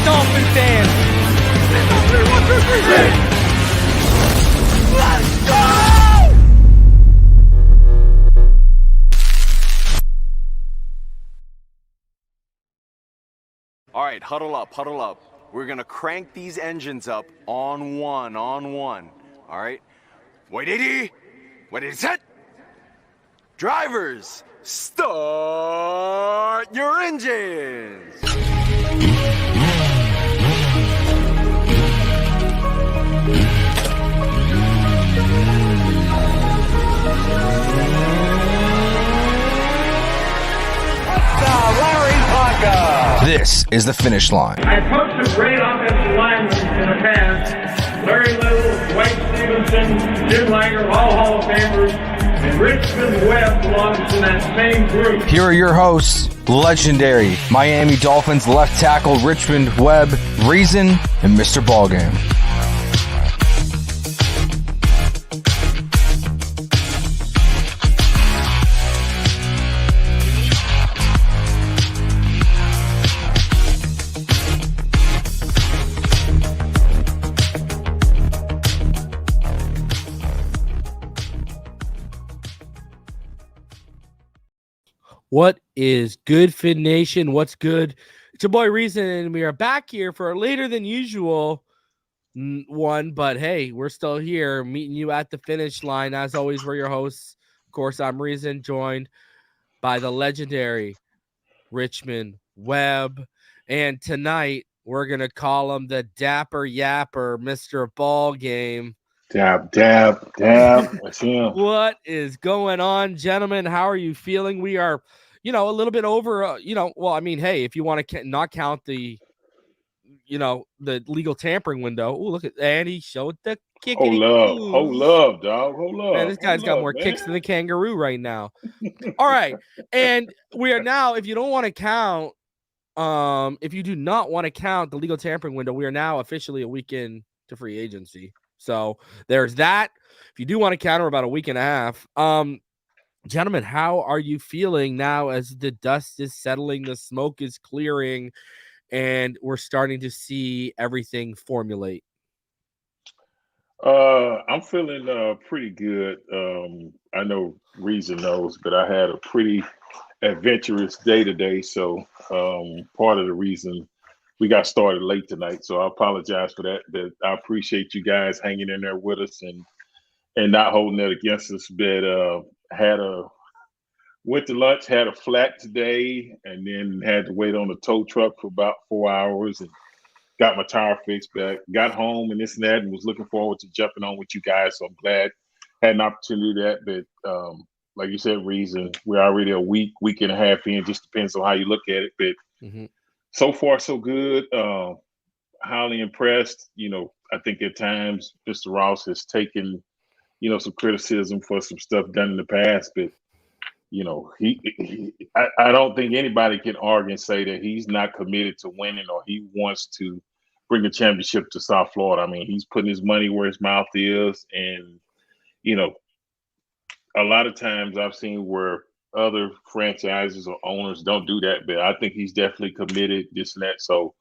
Dolphins fan. Let's go! All right, huddle up, huddle up. We're gonna crank these engines up on one. All right? Wait, 80. Wait, set. Drivers, start your engines. This is the Finish Line. I coached some great offensive linemen in the past. Larry Little, Dwight Stevenson, Jim Langer, all Hall of Famers, and Richmond Webb belongs to that same group. Here are your hosts, legendary Miami Dolphins left tackle Richmond Webb, Reason, and Mr. Ballgame. What is good, Fin Nation? What's good? It's your boy Reason, and we are back here for a later than usual one. But hey, we're still here, meeting you at the finish line. As always, we're your hosts. Of course, I'm Reason, joined by the legendary Richmond Webb. And tonight, we're going to call him the Dapper Yapper, Mr. Ballgame. Dab. That's him. What is going on, gentlemen? How are you feeling? We are, a little bit over, well, I mean, hey, if you want to not count the, the legal tampering window. Oh, look at Andy showed the kick. Hold love, dog. Hold love. Man, this guy's got more kicks than the kangaroo right now. All right. And we are now, if you don't want to count, if you do not want to count the legal tampering window, we are now officially a week in to free agency. So there's that. If you do want to counter, about a week and a half. Gentlemen, how are you feeling now as the dust is settling, the smoke is clearing, and we're starting to see everything formulate? I'm feeling pretty good. I know Reason knows, but I had a pretty adventurous day today. So part of the reason we got started late tonight, so I apologize for that. But I appreciate you guys hanging in there with us and not holding that against us. But went to lunch, had a flat today, and then had to wait on the tow truck for about 4 hours and got my tire fixed back. Got home and this and that, and was looking forward to jumping on with you guys. So I'm glad I had an opportunity to do that. But like you said, Reason, we're already a week and a half in. Just depends on how you look at it. But so far, so good. Highly impressed. I think at times Mr. Ross has taken, some criticism for some stuff done in the past. But, I don't think anybody can argue and say that he's not committed to winning or he wants to bring a championship to South Florida. I mean, he's putting his money where his mouth is. And, a lot of times I've seen where other franchises or owners don't do that, but I think he's definitely committed, this and that. So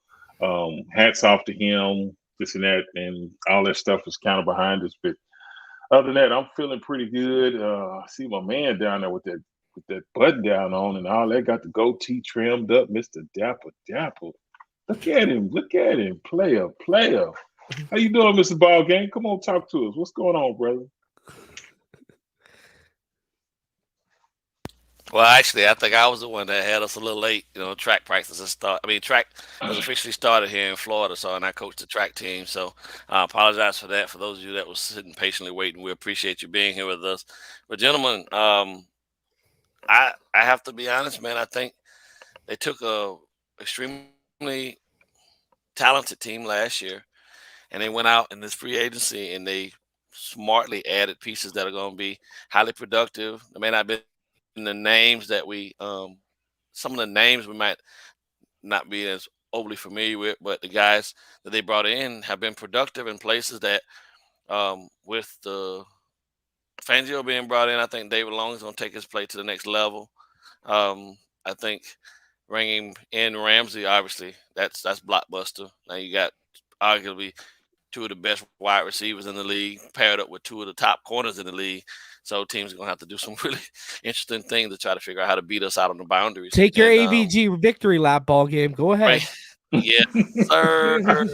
hats off to him, this and that, and all that stuff is kind of behind us. But other than that, I'm feeling pretty good. I see my man down there with that button down on and all that, got the goatee trimmed up, Mr. Dapper. Look at him, player. How you doing, Mr. Ballgame? Come on, talk to us. What's going on, brother? Well, actually, I think I was the one that had us a little late. Track practices track has officially started here in Florida, and I coach the track team. So I apologize for that. For those of you that was sitting patiently waiting, we appreciate you being here with us. But gentlemen, I have to be honest, man. I think they took a extremely talented team last year, and they went out in this free agency and they smartly added pieces that are going to be highly productive. They may not be the names that some of the names we might not be as overly familiar with, but the guys that they brought in have been productive in places that, with the Fangio being brought in, I think David Long is going to take his play to the next level. I think bringing in Ramsey, obviously, that's blockbuster. Now you got arguably two of the best wide receivers in the league paired up with two of the top corners in the league. So teams are going to have to do some really interesting things to try to figure out how to beat us out on the boundaries. Take your AVG victory lap ball game. Go ahead. Right. Yeah, sir.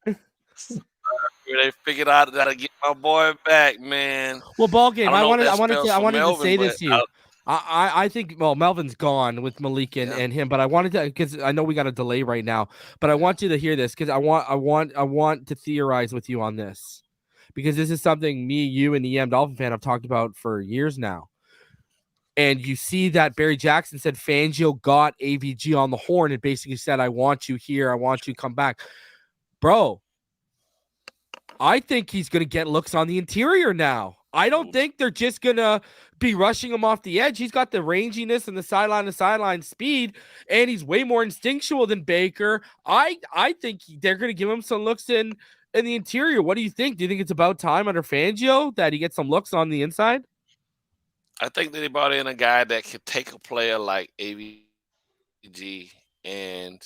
They figured out how to get my boy back, man. Well, ball game. I wanted to say this to you. I think Melvin's gone with Malik and him, but I wanted to, because I know we got a delay right now, but I want you to hear this because I want to theorize with you on this, because this is something me, you, and the EM Dolphin fan have talked about for years now. And you see that Barry Jackson said Fangio got AVG on the horn and basically said, I want you here. I want you to come back. Bro, I think he's going to get looks on the interior now. I don't think they're just going to be rushing him off the edge. He's got the ranginess and the sideline speed, and he's way more instinctual than Baker. I think they're going to give him some looks in the interior. What do you think? Do you think it's about time under Fangio that he gets some looks on the inside? I think that they brought in a guy that could take a player like AVG and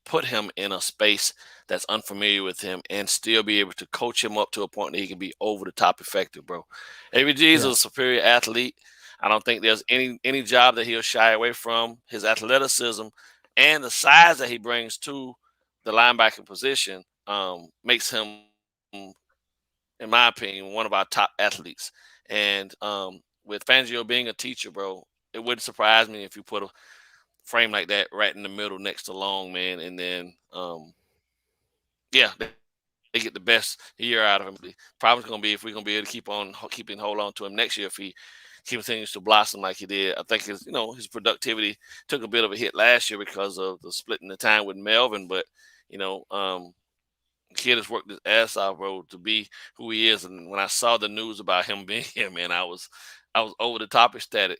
put him in a space that's unfamiliar with him and still be able to coach him up to a point that he can be over the top effective, bro. AVG is a superior athlete. I don't think there's any job that he'll shy away from. His athleticism and the size that he brings to the linebacker position makes him, in my opinion, one of our top athletes. And with Fangio being a teacher, bro, it wouldn't surprise me if you put a frame like that right in the middle next to Long, man, and then they get the best year out of him. The problem's going to be if we're going to be able to hold on to him next year if he continues to blossom like he did. I think his productivity took a bit of a hit last year because of the splitting the time with Melvin, but the kid has worked his ass off, bro, to be who he is. And when I saw the news about him being here, man, I was over the top ecstatic.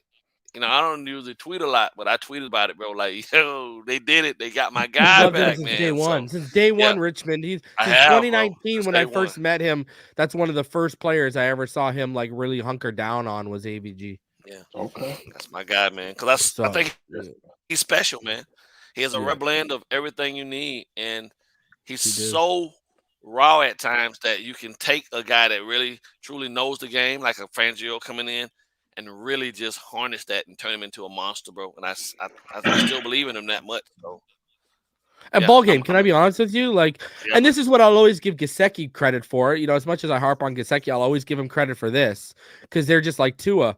I don't usually tweet a lot, but I tweeted about it, bro. Like, yo, they did it. They got my guy back, man. Since day one, Richmond. Since 2019, when I first met him, that's one of the first players I ever saw him like really hunker down on was AVG. Yeah, okay, that's my guy, man. Because I think he's special, man. He has a rare blend of everything you need, and he's so raw at times that you can take a guy that really truly knows the game, like a Fangio coming in, and really just harness that and turn him into a monster, bro. And I still believe in him that much. So, and ball game, can I be honest with you? And this is what I'll always give Gesicki credit for. As much as I harp on Gesicki, I'll always give him credit for this because they're just like Tua.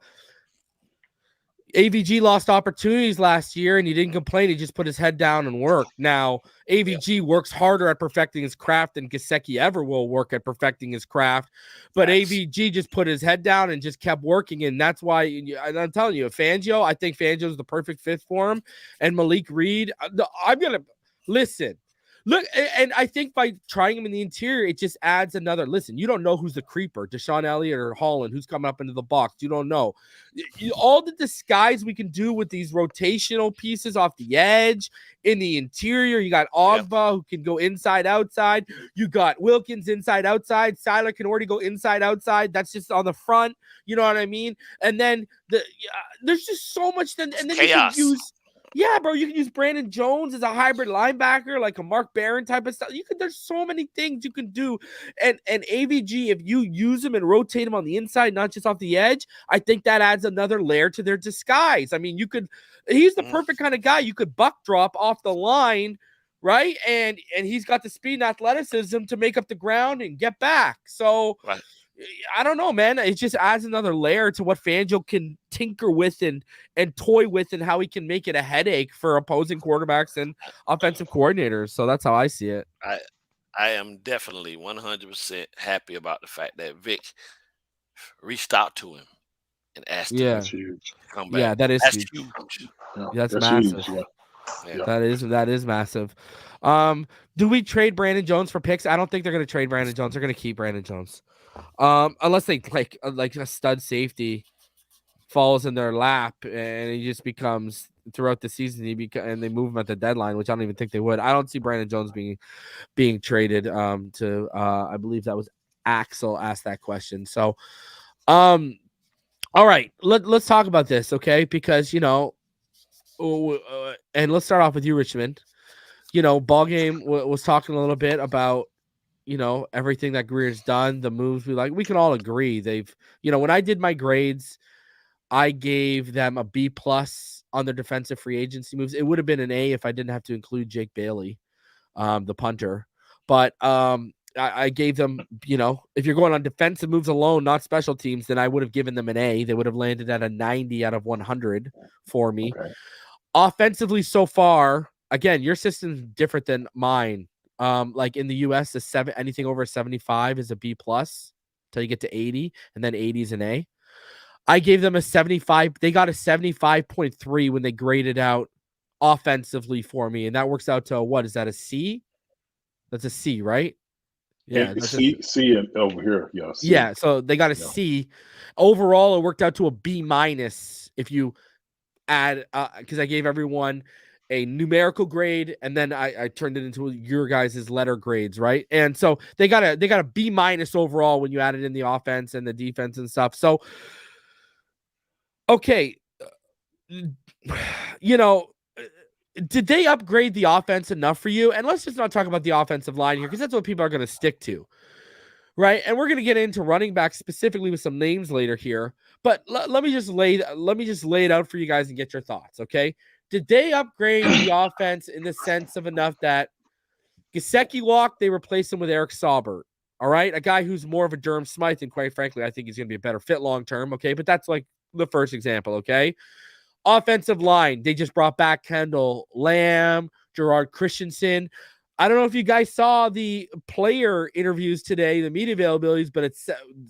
AVG lost opportunities last year, and he didn't complain. He just put his head down and worked. Now, AVG works harder at perfecting his craft than Gesicki ever will work at perfecting his craft. But AVG just put his head down and just kept working, and that's why I'm telling you, Fangio, I think Fangio is the perfect fit for him. And Malik Reed, I'm going to – listen. Look, and I think by trying him in the interior, it just adds another. Listen, you don't know who's the creeper, Deshaun Elliott or Holland, who's coming up into the box. You don't know. All the disguise we can do with these rotational pieces off the edge, in the interior, you got Ogba who can go inside, outside. You got Wilkins inside, outside. Siler can already go inside, outside. That's just on the front. You know what I mean? And then there's just so much. And then chaos. You can use. Yeah, bro, you can use Brandon Jones as a hybrid linebacker, like a Mark Barron type of stuff. There's so many things you can do. And AVG, if you use him and rotate him on the inside, not just off the edge, I think that adds another layer to their disguise. I mean, he's the perfect kind of guy. You could buck drop off the line right? And he's got the speed and athleticism to make up the ground and get back. So Right. I don't know, man. It just adds another layer to what Fangio can tinker with and toy with, and how he can make it a headache for opposing quarterbacks and offensive coordinators. So that's how I see it. I am definitely 100% happy about the fact that Vic reached out to him and asked him That's huge. to come back. Yeah, that is That's huge. huge. Yeah, That's massive. huge. Yeah. That is massive. Do we trade Brandon Jones for picks? I don't think they're going to trade Brandon Jones. They're going to keep Brandon Jones. Unless they like a stud safety falls in their lap and he just becomes throughout the season and they move him at the deadline, which I don't even think they would. I don't see Brandon Jones being traded to I believe that was Axel asked that question. So all right, let's talk about this, okay? Because and let's start off with you, Richmond. Ballgame was talking a little bit about everything that Grier's done, the moves we can all agree they've, when I did my grades, I gave them a B+ on their defensive free agency moves. It would have been an A if I didn't have to include Jake Bailey, the punter. But I gave them, if you're going on defensive moves alone, not special teams, then I would have given them an A. They would have landed at a 90 out of 100 for me. Okay. Offensively so far, again, your system's different than mine. Like in the US, anything over 75 is a B+ till you get to 80, and then 80 is an A. I gave them a 75. They got a 75.3 when they graded out offensively for me, and that works out to what is that, a C? That's a C, right? Yeah, C over here. Yeah, C. Yeah. So they got a C. Overall, it worked out to a B- if you add, because I gave everyone a numerical grade, and then I turned it into your guys' letter grades, right? And so they got a B- overall when you added in the offense and the defense and stuff. So, okay, did they upgrade the offense enough for you? And let's just not talk about the offensive line here, because that's what people are going to stick to, right? And we're going to get into running back specifically with some names later here. But let me just lay it out for you guys and get your thoughts, okay? Did they upgrade the offense in the sense of enough that Gesicki walked, they replaced him with Eric Saubert, all right? A guy who's more of a Durham Smythe, and quite frankly, I think he's going to be a better fit long-term, okay? But that's like the first example, okay? Offensive line, they just brought back Kendall Lamb, Gerard Christensen. I don't know if you guys saw the player interviews today, the media availabilities, but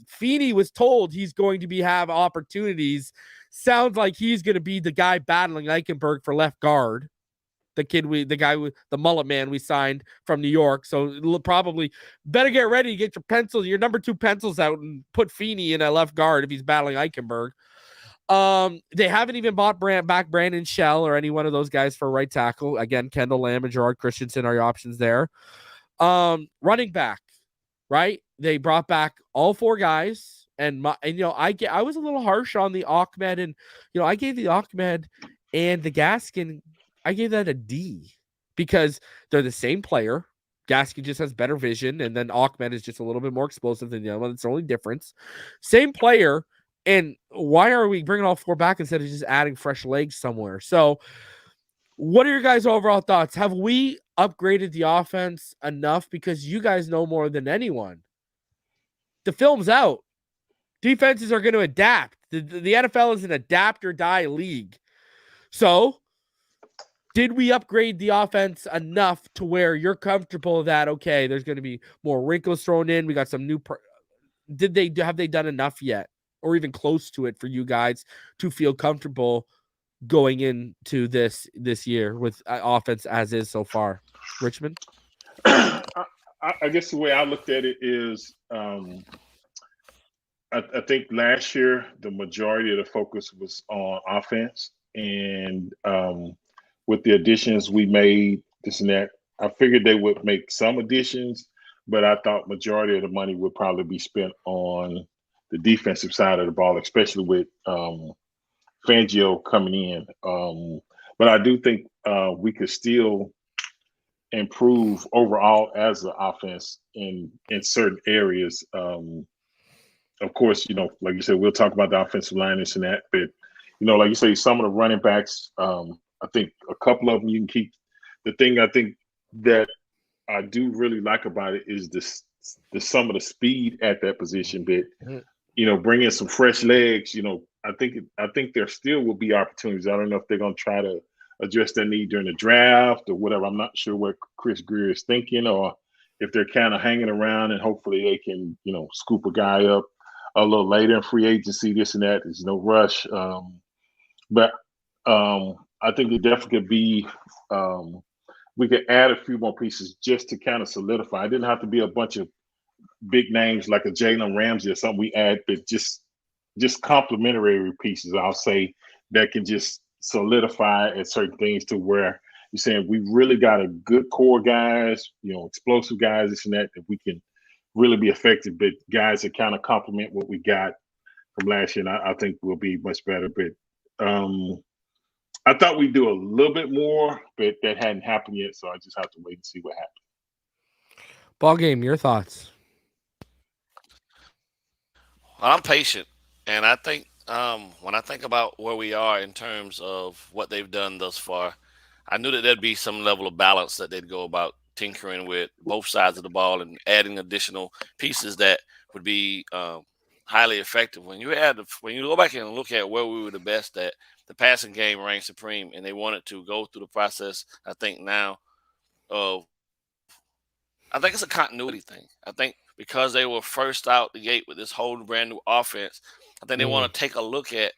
Feeney was told he's going to have opportunities. Sounds like he's going to be the guy battling Eichenberg for left guard. The guy with the mullet man we signed from New York. So probably better get ready to get your number 2 pencils out and put Feeney in a left guard if he's battling Eichenberg. They haven't even bought back Brandon Shell or any one of those guys for right tackle. Again, Kendall Lamb and Gerard Christensen are your options there. Running back, right? They brought back all 4 guys. And I was a little harsh on the Ahmed, and I gave the Ahmed and the Gaskin, I gave that a D because they're the same player. Gaskin just has better vision, and then Ahmed is just a little bit more explosive than the other one. It's the only difference. Same player, and why are we bringing all 4 back instead of just adding fresh legs somewhere? So, what are your guys' overall thoughts? Have we upgraded the offense enough? Because you guys know more than anyone. The film's out. Defenses are going to adapt. The NFL is an adapt or die league. So, did we upgrade the offense enough to where you're comfortable that, okay, there's going to be more wrinkles thrown in? We got some new have they done enough yet, or even close to it, for you guys to feel comfortable going into this year with offense as is so far? Richmond? I guess the way I looked at it is I think last year the majority of the focus was on offense, and with the additions we made, this and that, I figured they would make some additions, but I thought majority of the money would probably be spent on the defensive side of the ball, especially with Fangio coming in. But I do think we could still improve overall as an offense in certain areas. Of course, like you said, we'll talk about the offensive line and that, but like you say, some of the running backs, I think a couple of them you can keep. The thing I think that I do really like about it is some of the speed at that position. But bring in some fresh legs. I think there still will be opportunities. I don't know if they're going to try to address that need during the draft or whatever. I'm not sure what Chris Grier is thinking, or if they're kind of hanging around and hopefully they can, scoop a guy up a little later in free agency, this and that. There's no rush. But I think it definitely could be, we could add a few more pieces just to kind of solidify. It didn't have to be a bunch of big names like a Jalen Ramsey or something we add, but just complementary pieces, I'll say, that can just solidify at certain things to where you're saying we really got a good core guys, explosive guys, this and that we can really be effective, but guys that kind of complement what we got from last year, and I think we'll be much better. But I thought we'd do a little bit more, but that hadn't happened yet, so I just have to wait and see what happens. Ballgame, your thoughts? Well, I'm patient, and I think when I think about where we are in terms of what they've done thus far, I knew that there'd be some level of balance that they'd go about tinkering with both sides of the ball and adding additional pieces that would be highly effective. When you go back and look at where we were the best at, the passing game reigned supreme, and they wanted to go through the process. I think now of, I think it's a continuity thing. I think because they were first out the gate with this whole brand new offense, I think they want to take a look at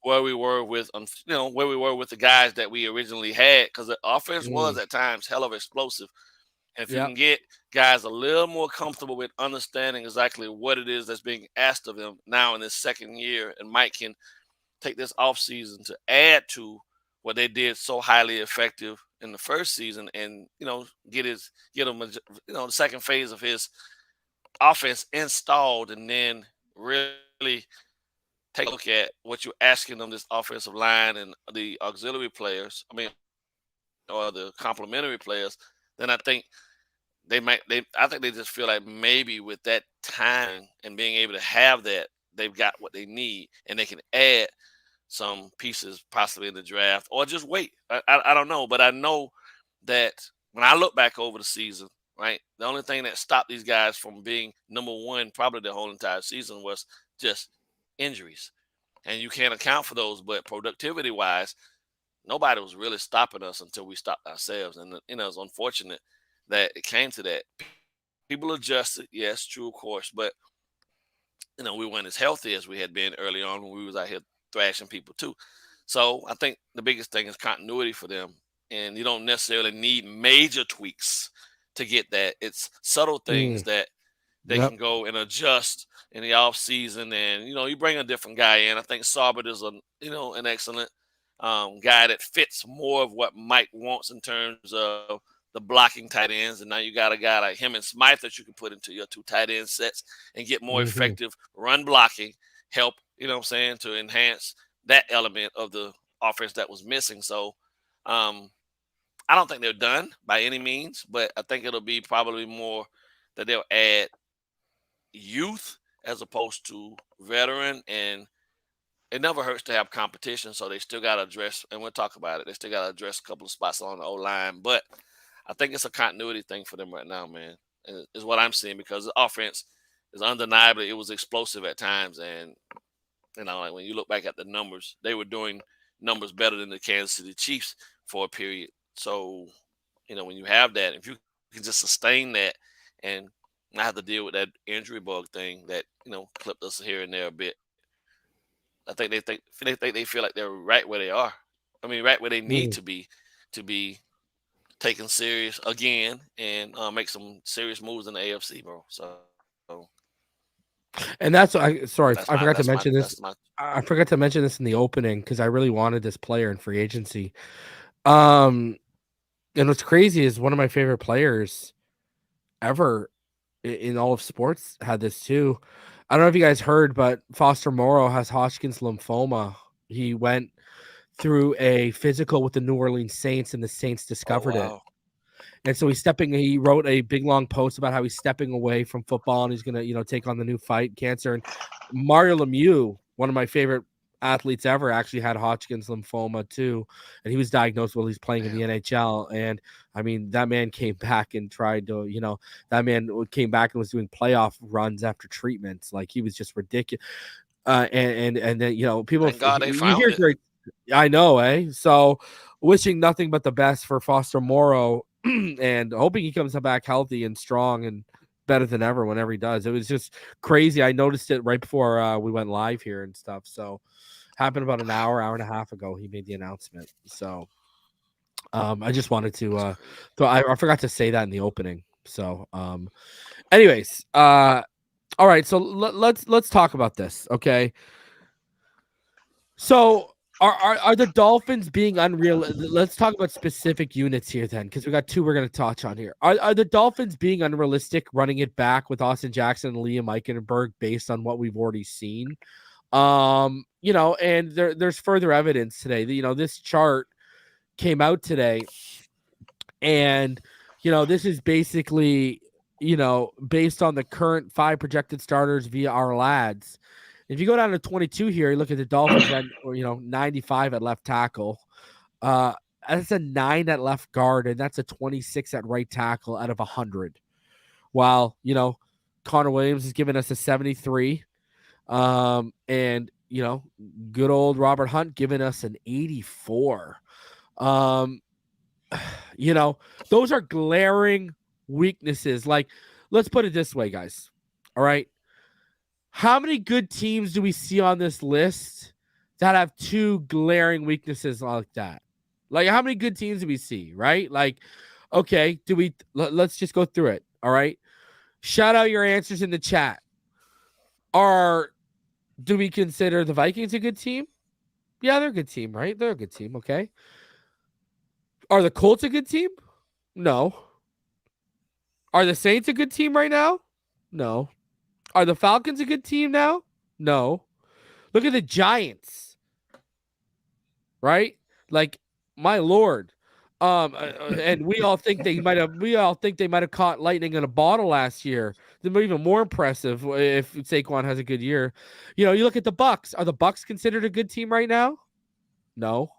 where we were with, where we were with the guys that we originally had, because the offense was at times hell of explosive. And if you can get guys a little more comfortable with understanding exactly what it is that's being asked of them now in this second year, and Mike can take this offseason to add to what they did so highly effective in the first season, and get him the second phase of his offense installed, and then really take a look at what you're asking them, this offensive line and the auxiliary players, or the complementary players, then I think I think they just feel like maybe with that time and being able to have that, they've got what they need, and they can add some pieces possibly in the draft, or just wait. I don't know, but I know that when I look back over the season, right, the only thing that stopped these guys from being number one probably the whole entire season was just injuries, and you can't account for those. But productivity wise, nobody was really stopping us until we stopped ourselves, and it's unfortunate that it came to that. People adjusted, yes, true, of course, but we weren't as healthy as we had been early on when we was out here thrashing people too. So I think the biggest thing is continuity for them, and you don't necessarily need major tweaks to get that. It's subtle things that they can go and adjust in the off season, and you bring a different guy in. I think Saubert is an excellent guy that fits more of what Mike wants in terms of the blocking tight ends, and now you got a guy like him and Smythe that you can put into your two tight end sets and get more effective run blocking help, to enhance that element of the offense that was missing. So I don't think they're done by any means, but I think it'll be probably more that they'll add youth as opposed to veteran, and it never hurts to have competition. So they still got to address, and we'll talk about it, they still got to address a couple of spots on the O-line, but I think it's a continuity thing for them right now, man, is what I'm seeing, because the offense is undeniably, it was explosive at times. And, like when you look back at the numbers, they were doing numbers better than the Kansas City Chiefs for a period. So, when you have that, if you can just sustain that and not have to deal with that injury bug thing that, clipped us here and there a bit, I think they feel like they're right where they are. Right where they need to be taken serious again, and make some serious moves in the AFC, bro. So, and that's I forgot to mention this. I forgot to mention this in the opening because I really wanted this player in free agency. And what's crazy is one of my favorite players ever in all of sports had this too. I don't know if you guys heard, but Foster Moreau has Hodgkin's lymphoma. He went through a physical with the New Orleans Saints, and the Saints discovered it. And so he wrote a big long post about how he's stepping away from football and he's going to, take on the new fight, cancer. And Mario Lemieux, one of my favorite athletes ever actually had Hodgkin's lymphoma too, and he was diagnosed while he's playing in the NHL. And I mean, that man came back and tried to, that man came back and was doing playoff runs after treatments. Like, he was just ridiculous. And then people, Thank God they you found hear it. great, I know, eh? So wishing nothing but the best for Foster Morrow and hoping he comes back healthy and strong and better than ever whenever he does. It was just crazy. I noticed it right before we went live here and stuff. So happened about an hour and a half ago. He made the announcement. So I just wanted to I forgot to say that in the opening. So anyways, all right, so let's talk about this, okay? So are the Dolphins being unreal? Let's talk about specific units here then, because we got two we're going to touch on here. Are the Dolphins being unrealistic, running it back with Austin Jackson and Liam Eichenberg based on what we've already seen? And there's further evidence today. This chart came out today, and this is basically based on the current 5 projected starters via our lads. If you go down to 22 here, you look at the Dolphins at 95 at left tackle. That's a 9 at left guard, and that's a 26 at right tackle out of 100. While Connor Williams has given us a 73. And good old Robert Hunt giving us an 84. Those are glaring weaknesses. Like, let's put it this way, guys. All right. How many good teams do we see on this list that have 2 glaring weaknesses like that? Like, how many good teams do we see, right? Like, okay, let's just go through it. All right. Shout out your answers in the chat. Do we consider the Vikings a good team? Yeah, they're a good team, right? They're a good team, okay. Are the Colts a good team? No. Are the Saints a good team right now? No. Are the Falcons a good team now? No. Look at the Giants. Right? Like, my Lord. And we all think they might have caught lightning in a bottle last year. They're even more impressive if Saquon has a good year. You look at the Bucs. Are the Bucs considered a good team right now? No.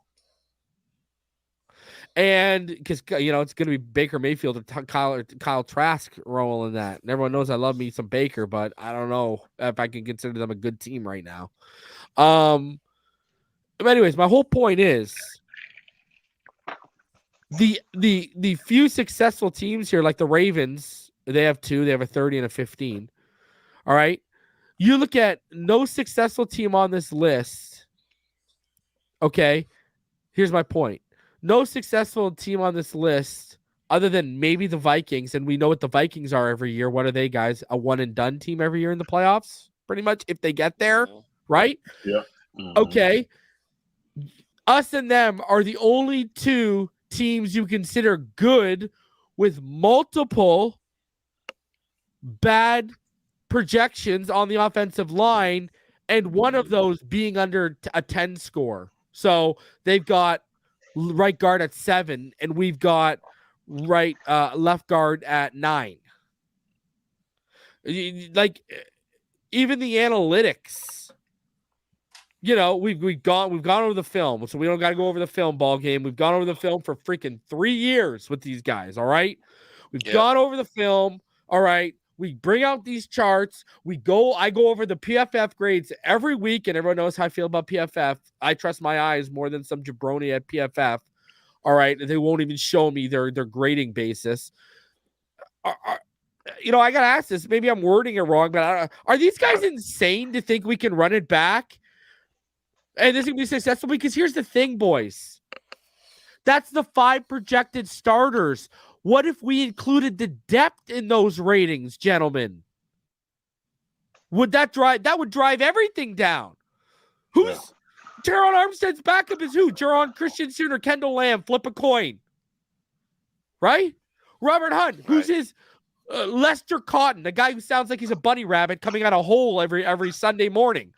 And because it's going to be Baker Mayfield or Kyle Trask role in that. And everyone knows I love me some Baker, but I don't know if I can consider them a good team right now. But anyways, my whole point is the few successful teams here, like the Ravens, they have 2. They have a 30 and a 15. All right. You look at no successful team on this list. Okay. Here's my point. No successful team on this list other than maybe the Vikings, and we know what the Vikings are every year. What are they, guys? A one-and-done team every year in the playoffs, pretty much, if they get there, right? Yeah. Mm-hmm. Okay. Us and them are the only 2 teams you consider good with multiple bad projections on the offensive line, and one of those being under a 10 score. So they've got right guard at 7, and we've got left guard at 9. Like, even the analytics, we've gone over the film, so we don't got to go over the film ball game. We've gone over the film for freaking 3 years with these guys. All right, we've gone over the film. All right. We bring out these charts. I go over the PFF grades every week, and everyone knows how I feel about PFF. I trust my eyes more than some jabroni at PFF. All right. They won't even show me their grading basis. I got to ask this. Maybe I'm wording it wrong, but are these guys insane to think we can run it back and this is going to be successful? Because here's the thing, boys. That's the 5 projected starters. What if we included the depth in those ratings, gentlemen? Would that would drive everything down? Who's Teron Armstead's backup is who? Jaron Christensen or Kendall Lamb? Flip a coin. Right? Robert Hunt. Who's his Lester Cotton, the guy who sounds like he's a bunny rabbit coming out of a hole every Sunday morning.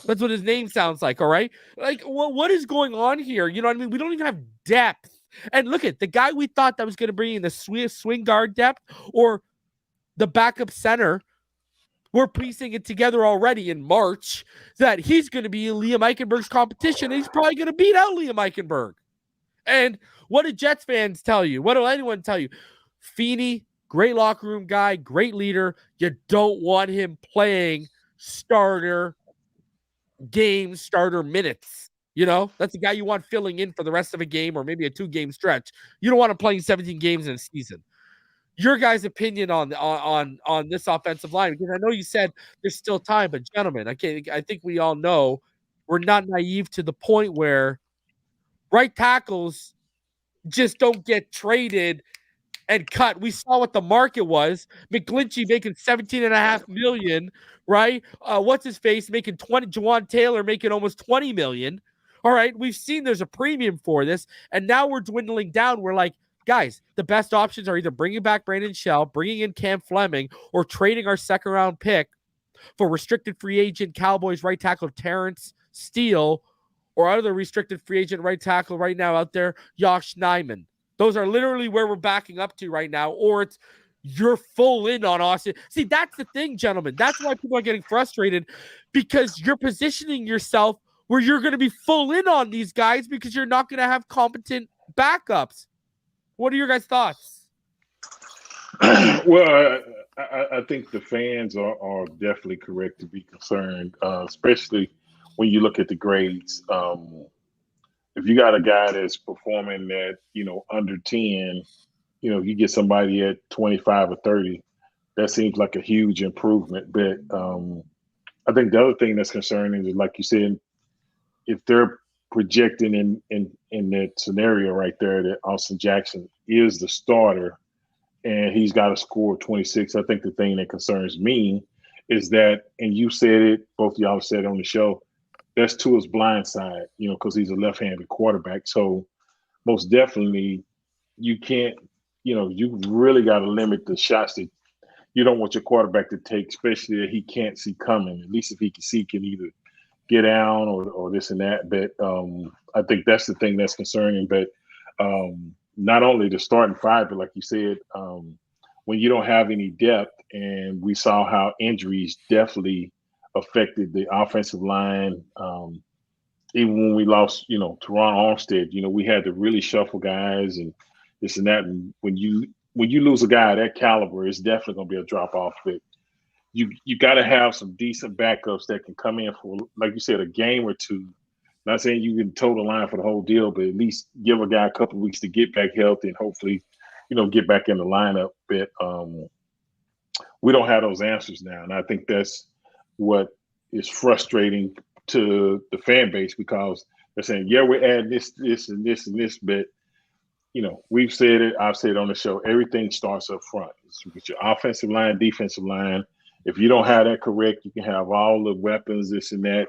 That's what his name sounds like, all right? Like, what is going on here? You know what I mean? We don't even have depth. And look at the guy we thought that was going to bring in the swing guard depth or the backup center We're piecing it together already in March that he's going to be in Liam Eichenberg's competition, and he's probably going to beat out Liam Eichenberg. And what do Jets fans tell you? What do anyone tell you? Feeney, great locker room guy, great leader. You don't want him playing starter games, starter minutes. You know, that's the guy you want filling in for the rest of a game or maybe a 2-game stretch. You don't want him playing 17 games in a season. Your guys' opinion on this offensive line, because I know you said there's still time, but gentlemen, I think we all know we're not naive to the point where right tackles just don't get traded and cut. We saw what the market was. McGlinchey making $17.5 million, right? What's his face making 20? Jawan Taylor making almost $20 million. All right, we've seen there's a premium for this, and now we're dwindling down. We're like, guys, the best options are either bringing back Brandon Shell, bringing in Cam Fleming, or trading our second-round pick for restricted free agent Cowboys right tackle Terrence Steele, or other restricted free agent right tackle right now out there, Josh Nijman. Those are literally where we're backing up to right now, or it's you're full in on Austin. See, that's the thing, gentlemen. That's why people are getting frustrated, because you're positioning yourself where you're going to be full in on these guys because you're not going to have competent backups. What are your guys' thoughts? Well, I think the fans are definitely correct to be concerned, especially when you look at the grades. If you got a guy that's performing at, under 10, you get somebody at 25 or 30, that seems like a huge improvement. But I think the other thing that's concerning is, like you said, if they're projecting in that scenario right there that Austin Jackson is the starter and he's got to score 26, I think the thing that concerns me is that, and you said it, both of y'all said it on the show, that's Tua's blind side, because he's a left-handed quarterback. So most definitely you can't, you really got to limit the shots that you don't want your quarterback to take, especially that he can't see coming. At least if he can see, can either get down or this and that. But I think that's the thing that's concerning. But not only the starting five, but like you said, when you don't have any depth, and we saw how injuries definitely affected the offensive line. Even when we lost, Teron Armstead, we had to really shuffle guys and this and that. And when you lose a guy of that caliber, it's definitely going to be a drop off. But you got to have some decent backups that can come in for, like you said, a game or two. Not saying you can toe the line for the whole deal, but at least give a guy a couple of weeks to get back healthy and hopefully, get back in the lineup. But we don't have those answers now, and I think that's what is frustrating to the fan base, because they're saying, yeah, we're adding this, and this, and this, but we've said it, I've said it on the show, everything starts up front. It's with your offensive line, defensive line. If you don't have that correct, you can have all the weapons, this and that,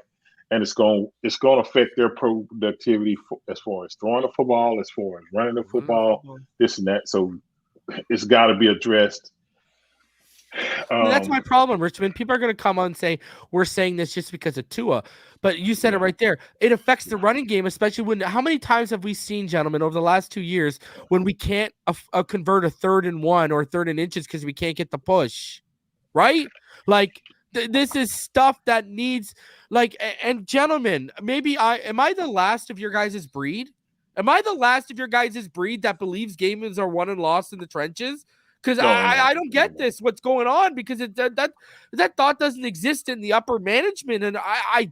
and it's going to affect their productivity as far as throwing the football, as far as running the football, this and that. So it's got to be addressed. That's my problem, Richmond. People are going to come on and say, we're saying this just because of Tua. But you said it right there. It affects the running game, especially when – how many times have we seen, gentlemen, over the last 2 years when we can't convert a 3rd and 1 or 3rd and inches because we can't get the push, right? Like, this is stuff that needs – like, and gentlemen, maybe am I the last of your guys' breed? Am I the last of your guys' breed that believes games are won and lost in the trenches? Because I don't get this, what's going on, because that thought doesn't exist in the upper management. And a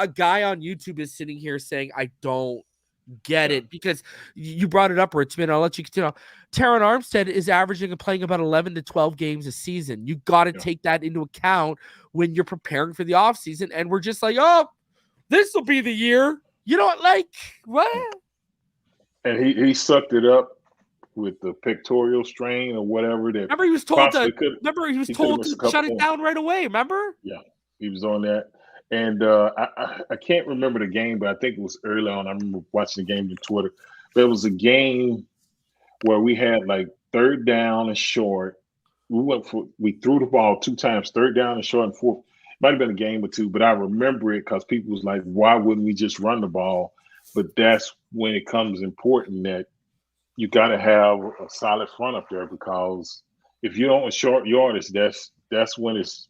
guy on YouTube is sitting here saying, I don't get it, because you brought it up, Richmond. I'll let you continue. Taron Armstead is averaging and playing about 11 to 12 games a season. You got to take that into account when you're preparing for the offseason. And we're just like, oh, this will be the year. You know, like, what? And he sucked it up with the pectoral strain or whatever. That remember he was told to shut it down right away. Remember? Yeah, he was on that. And I can't remember the game, but I think it was early on. I remember watching the game on Twitter. There was a game where we had like 3rd down and short. We threw the ball 2 times, 3rd down and short and 4th. Might have been a game or 2, but I remember it because people was like, why wouldn't we just run the ball? But that's when it comes important that you got to have a solid front up there, because if you don't short yardage, that's that's when it's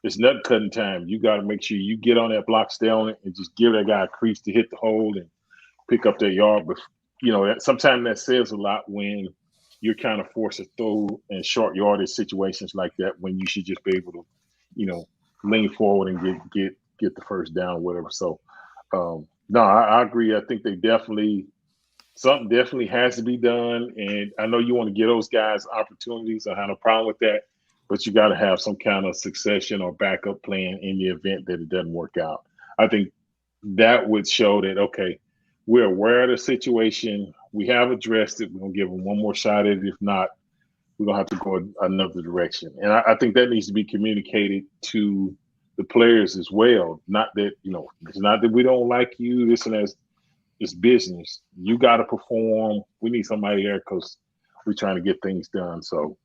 it's nut cutting time. You got to make sure you get on that block, stay on it, and just give that guy a crease to hit the hole and pick up that yard. But sometimes that says a lot when you're kind of forced to throw in short yardage situations like that, when you should just be able to, lean forward and get the first down, or whatever. So, no, I agree. I think something definitely has to be done, and I know you want to give those guys opportunities. I have no problem with that, but you got to have some kind of succession or backup plan in the event that it doesn't work out. I think that would show that, okay, we're aware of the situation. We have addressed it. We're going to give them one more shot at it. If not, we're going to have to go another direction. And I think that needs to be communicated to the players as well. Not that, it's not that we don't like you, this and that. It's business. You got to perform. We need somebody there because we're trying to get things done. So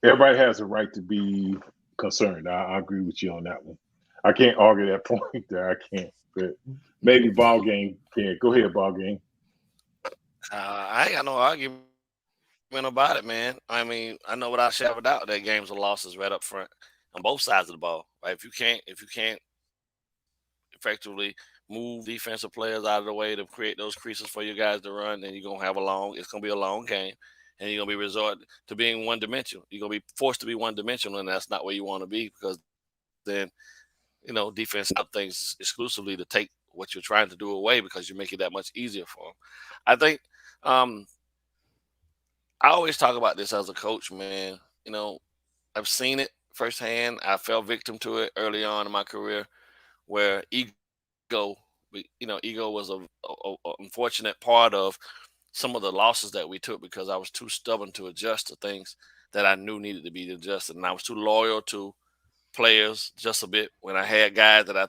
everybody has a right to be concerned. I agree with you on that one. I can't argue that point there. I can't. But maybe Ballgame can. Go ahead, Ballgame. I ain't got no argument about it, man. I mean, I know without a shadow of a doubt that games are losses right up front on both sides of the ball. Right? If you can't effectively move defensive players out of the way to create those creases for you guys to run, then you're gonna have it's gonna be a long game, and you're gonna be resort to being one dimensional. You're gonna be forced to be one dimensional, and that's not where you want to be, because then defense up things exclusively to take what you're trying to do away, because you make it that much easier for them. I think I always talk about this as a coach, man. I've seen it firsthand. I fell victim to it early on in my career, where ego was a unfortunate part of some of the losses that we took, because I was too stubborn to adjust to things that I knew needed to be adjusted, and I was too loyal to players just a bit when I had guys that I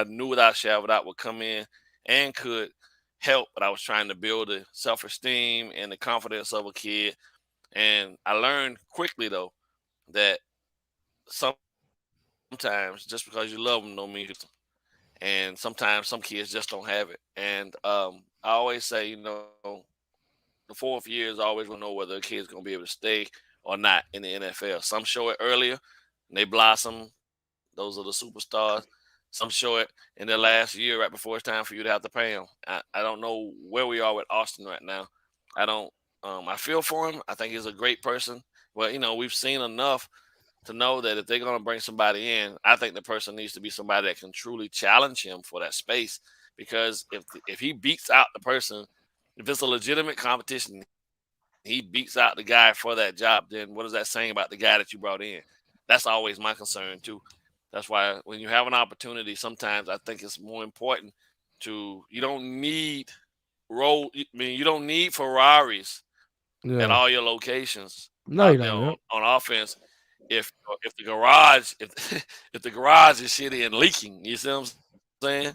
knew without a shadow of a doubt would come in and could help, but I was trying to build the self-esteem and the confidence of a kid. And I learned quickly, though, that sometimes just because you love them don't mean you. And sometimes some kids just don't have it. And I always say, the fourth year is always going to know whether a kid's going to be able to stay or not in the NFL. Some show it earlier, and they blossom. Those are the superstars. Some show it in their last year right before it's time for you to have to pay them. I don't know where we are with Austin right now. I feel for him. I think he's a great person. But, we've seen enough to know that if they're going to bring somebody in, I think the person needs to be somebody that can truly challenge him for that space. Because if he beats out the person, if it's a legitimate competition, he beats out the guy for that job, then what is that saying about the guy that you brought in? That's always my concern too. That's why when you have an opportunity, sometimes I think it's more important you don't need Ferraris at all your locations. No, you don't. On offense. If the garage if the garage is shitty and leaking, you see what I'm saying?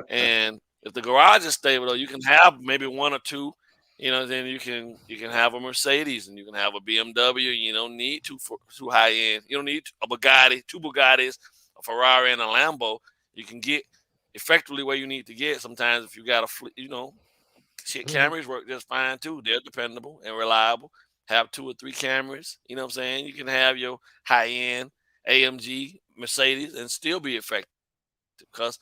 And if the garage is stable, though, you can have maybe one or two. Then you can have a Mercedes and you can have a BMW. You don't need too high end. You don't need a Bugatti, two Bugattis, a Ferrari, and a Lambo. You can get effectively where you need to get. Sometimes if you got Camrys work just fine too. They're dependable and reliable. Have 2 or 3 cameras. You know what I'm saying? You can have your high end AMG Mercedes and still be effective, because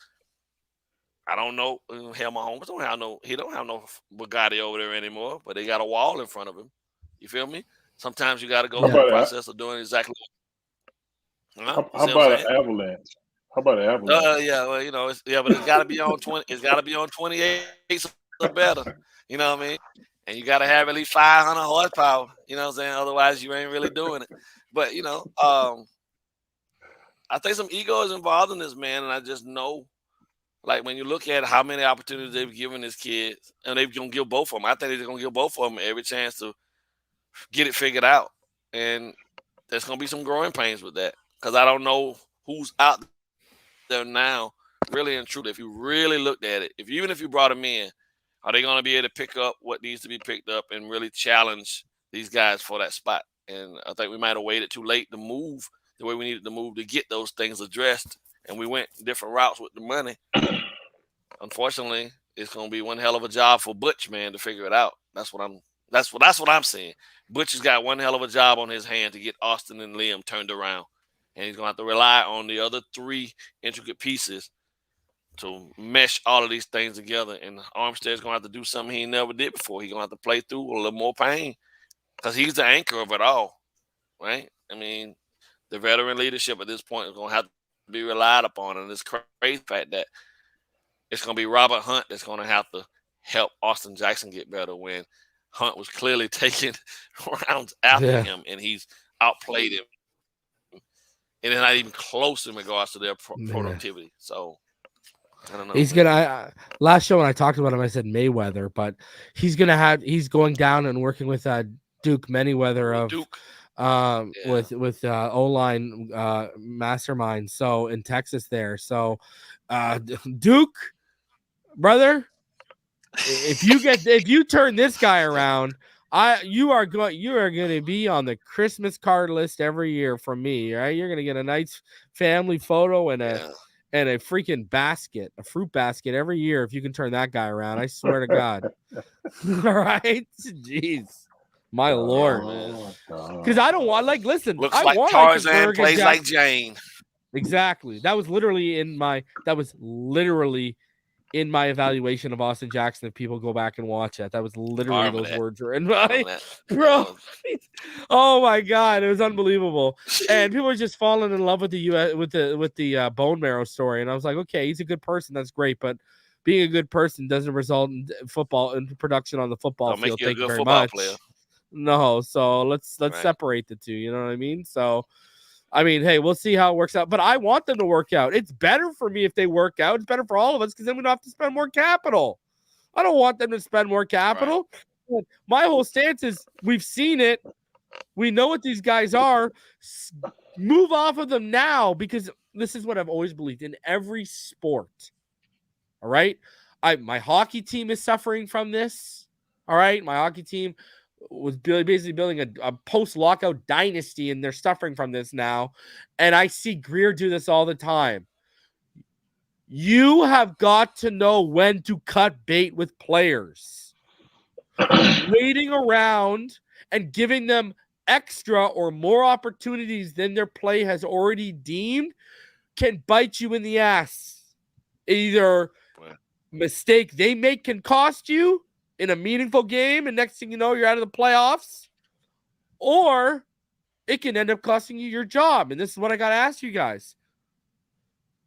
I don't know. Hell, Mahomes don't have no Bugatti over there anymore, but they got a wall in front of him. You feel me? Sometimes you got to go through the process of doing exactly. How about an Avalanche? How about an Avalanche? Yeah, well, but it's got to be on 20. It's got to be on 28 or better. You know what I mean? And you got to have at least 500 horsepower. You know what I'm saying? Otherwise, you ain't really doing it. But I think some ego is involved in this, man, and I just know. Like, when you look at how many opportunities they've given this kid, and they're going to give both of them. I think they're going to give both of them every chance to get it figured out. And there's going to be some growing pains with that, because I don't know who's out there now, really and truly. If you really looked at it, even if you brought them in, are they going to be able to pick up what needs to be picked up and really challenge these guys for that spot? And I think we might have waited too late to move the way we needed to move to get those things addressed. And we went different routes with the money. Unfortunately, it's going to be one hell of a job for Butch, man, to figure it out. That's what I'm That's what I'm saying. Butch has got one hell of a job on his hand to get Austin and Liam turned around. And he's going to have to rely on the other 3 intricate pieces to mesh all of these things together. And Armstead's going to have to do something he never did before. He's going to have to play through a little more pain because he's the anchor of it all, right? I mean, the veteran leadership at this point is going to have to be relied upon. And it's crazy fact that it's going to be Robert Hunt that's going to have to help Austin Jackson get better when Hunt was clearly taking rounds after him, and he's outplayed him. And it's not even close in regards to their productivity. So, I don't know. He's going to – last show when I talked about him, I said Mayweather, but he's going down and working with Duke Manyweather of Duke. With O-line mastermind, so in Texas there. So, Duke, brother, if you turn this guy around, you are going to be on the Christmas card list every year from me, right? You're going to get a nice family photo and a freaking basket, a fruit basket every year if you can turn that guy around. I swear to God. All right, jeez. My Lord, because I don't want listen. Looks I like want Tarzan, plays like Jane. Exactly. That was literally in my evaluation of Austin Jackson. If people go back and watch it, that was literally those words were in my bro. Oh my God, it was unbelievable. And people were just falling in love with the with the bone marrow story. And I was like, okay, he's a good person. That's great, but being a good person doesn't result in production on the football field. Thank you very much. Player. No, so let's separate the two. You know what I mean? So, I mean, hey, we'll see how it works out. But I want them to work out. It's better for me if they work out. It's better for all of us because then we don't have to spend more capital. I don't want them to spend more capital. Right. My whole stance is we've seen it. We know what these guys are. Move off of them now because this is what I've always believed in every sport. All right? My hockey team is suffering from this. All right? My hockey team was basically building a post-lockout dynasty, and they're suffering from this now. And I see Grier do this all the time. You have got to know when to cut bait with players. Waiting around and giving them extra or more opportunities than their play has already deemed can bite you in the ass. Either mistake they make can cost you in a meaningful game, and next thing you know, you're out of the playoffs, or it can end up costing you your job. And this is what I got to ask you guys.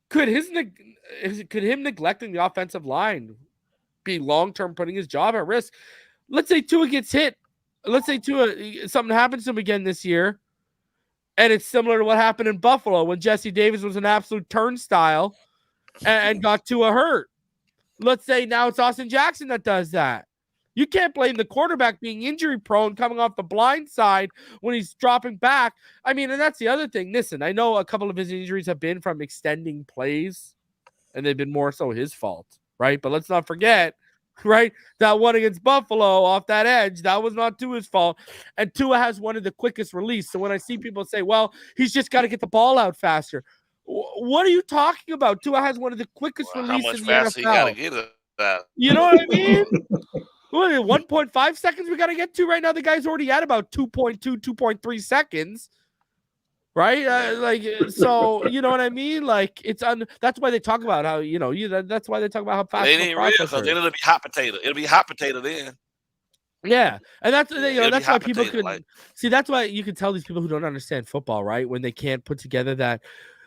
Could him neglecting the offensive line be long-term putting his job at risk? Let's say Tua gets hit. Let's say something happens to him again this year, and it's similar to what happened in Buffalo when Jesse Davis was an absolute turnstile and got Tua hurt. Let's say now it's Austin Jackson that does that. You can't blame the quarterback being injury-prone coming off the blind side when he's dropping back. I mean, and that's the other thing. Listen, I know a couple of his injuries have been from extending plays, and they've been more so his fault, right? But let's not forget, right, that one against Buffalo off that edge, that was not Tua's fault. And Tua has one of the quickest release. So when I see people say, well, he's just got to get the ball out faster. What are you talking about? Tua has one of the quickest releases in the NFL. He gotta get it out. You know what I mean? What, 1.5 seconds we got to get to right now? The guy's already at about 2.2, 2.3 seconds, right? So, you know what I mean? Like, that's why they talk about how, that's why they talk about how fast. It ain't real because then it'll be hot potato. It'll be hot potato then. Yeah. And that's, that's why people could see, that's why you can tell these people who don't understand football, right? When they can't put together that,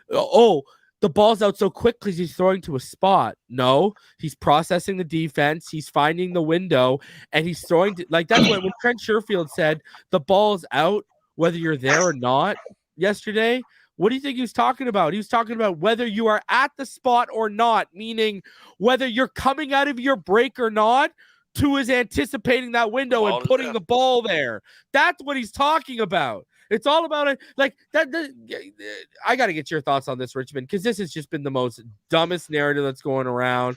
the ball's out so quick because he's throwing to a spot. No, he's processing the defense. He's finding the window, and he's throwing like that's what when Trent Sherfield said the ball's out whether you're there or not yesterday. What do you think he was talking about? He was talking about whether you are at the spot or not, meaning whether you're coming out of your break or not. Tua is anticipating that window and putting the ball there. That's what he's talking about. It's all about it. Like that. I got to get your thoughts on this, Richmond, because this has just been the most dumbest narrative that's going around.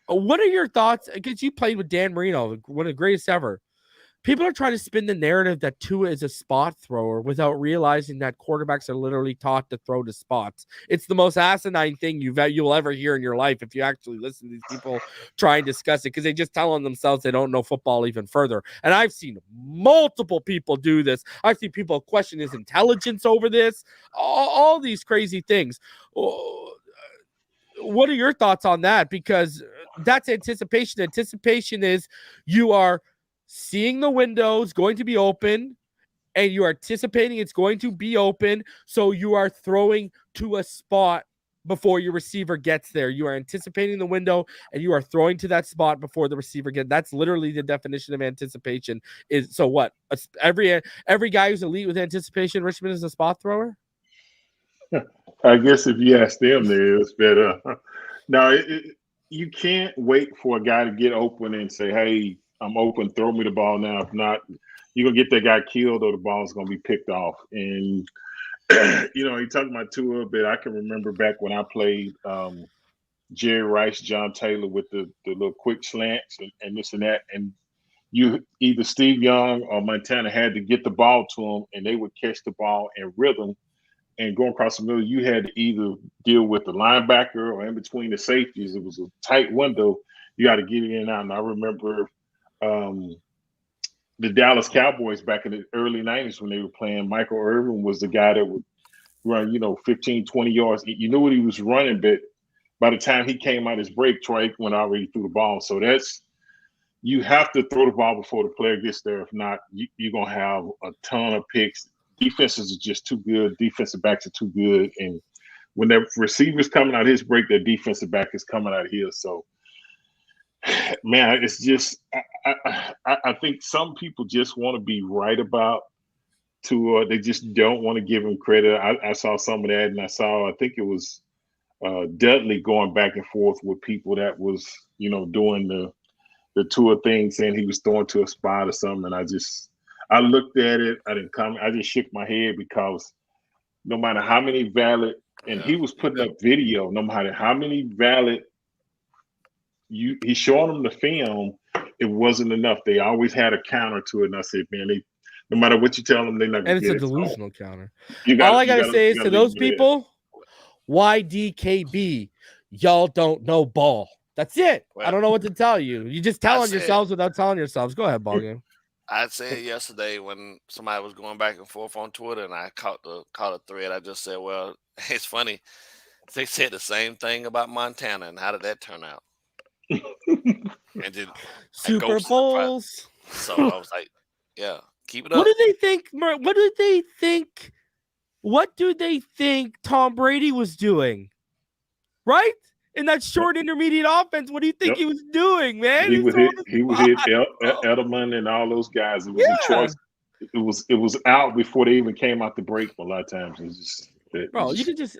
What are your thoughts? Because you played with Dan Marino, one of the greatest ever. People are trying to spin the narrative that Tua is a spot thrower without realizing that quarterbacks are literally taught to throw to spots. It's the most asinine thing you'll ever hear in your life if you actually listen to these people try and discuss it, because they just tell on themselves they don't know football even further. And I've seen multiple people do this. I've seen people question his intelligence over this, all these crazy things. What are your thoughts on that? Because that's anticipation. Anticipation is you are seeing the windows going to be open and you are anticipating it's going to be open. So you are throwing to a spot before your receiver gets there. You are anticipating the window and you are throwing to that spot before the receiver gets. That's literally the definition of anticipation. Is so what? Every guy who's elite with anticipation, Richmond, is a spot thrower? I guess if you ask them, there is better. No, you can't wait for a guy to get open and say, "Hey, I'm open. Throw me the ball now." If not, you're gonna get that guy killed, or the ball's gonna be picked off. And you talking about Tua a bit. I can remember back when I played Jerry Rice, John Taylor with the little quick slants and this and that, and you either Steve Young or Montana had to get the ball to them, and they would catch the ball in rhythm. And going across the middle, you had to either deal with the linebacker or in between the safeties. It was a tight window. You got to get it in and out. And I remember the Dallas Cowboys back in the early 90s when they were playing. Michael Irvin was the guy that would run, 15, 20 yards. You knew what he was running, but by the time he came out his break, Troy went already through the ball. So you have to throw the ball before the player gets there. If not, you're going to have a ton of picks. Defenses are just too good. Defensive backs are too good. And when the receiver's coming out his break, their defensive back is coming out of his. So, man, it's just I think some people just want to be right about Tua. They just don't want to give him credit. I saw some of that, and I think it was Dudley going back and forth with people that was, doing the Tua thing, saying he was throwing to a spot or something. And I looked at it. I didn't comment. I just shook my head because no matter how many valid, and he was putting up video, no matter how many valid, he's showing them the film, it wasn't enough. They always had a counter to it. And I said, man, no matter what you tell them, they're not going to get it. And it's a delusional counter. All I got to say is to those people, YDKB, y'all don't know ball. That's it. Well, I don't know what to tell you. You just telling yourselves without telling yourselves. Go ahead, Ballgame. I said yesterday when somebody was going back and forth on Twitter and I caught a thread, I just said, well, it's funny. They said the same thing about Montana, and how did that turn out? And then Super Bowls. So I was like, yeah, keep it up. What do they think? What do they think Tom Brady was doing? Right? In that short intermediate offense, what do you think he was doing, man? He would hit Edelman and all those guys. It was a choice. It was out before they even came out the break. A lot of times, you can just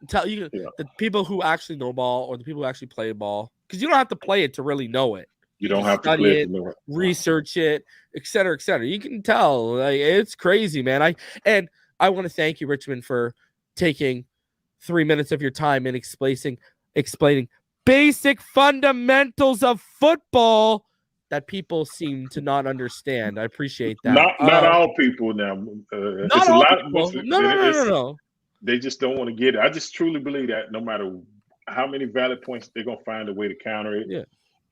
tell the people who actually know ball or the people who actually play ball, because you don't have to play it to really know it. You don't have to play it, research it, et cetera, et cetera. You can tell, it's crazy, man. I want to thank you, Richmond, for taking 3 minutes of your time and explaining basic fundamentals of football that people seem to not understand. I appreciate that. Not all people now. Not all people. No. They just don't want to get it. I just truly believe that no matter how many valid points, they're gonna find a way to counter it. Yeah.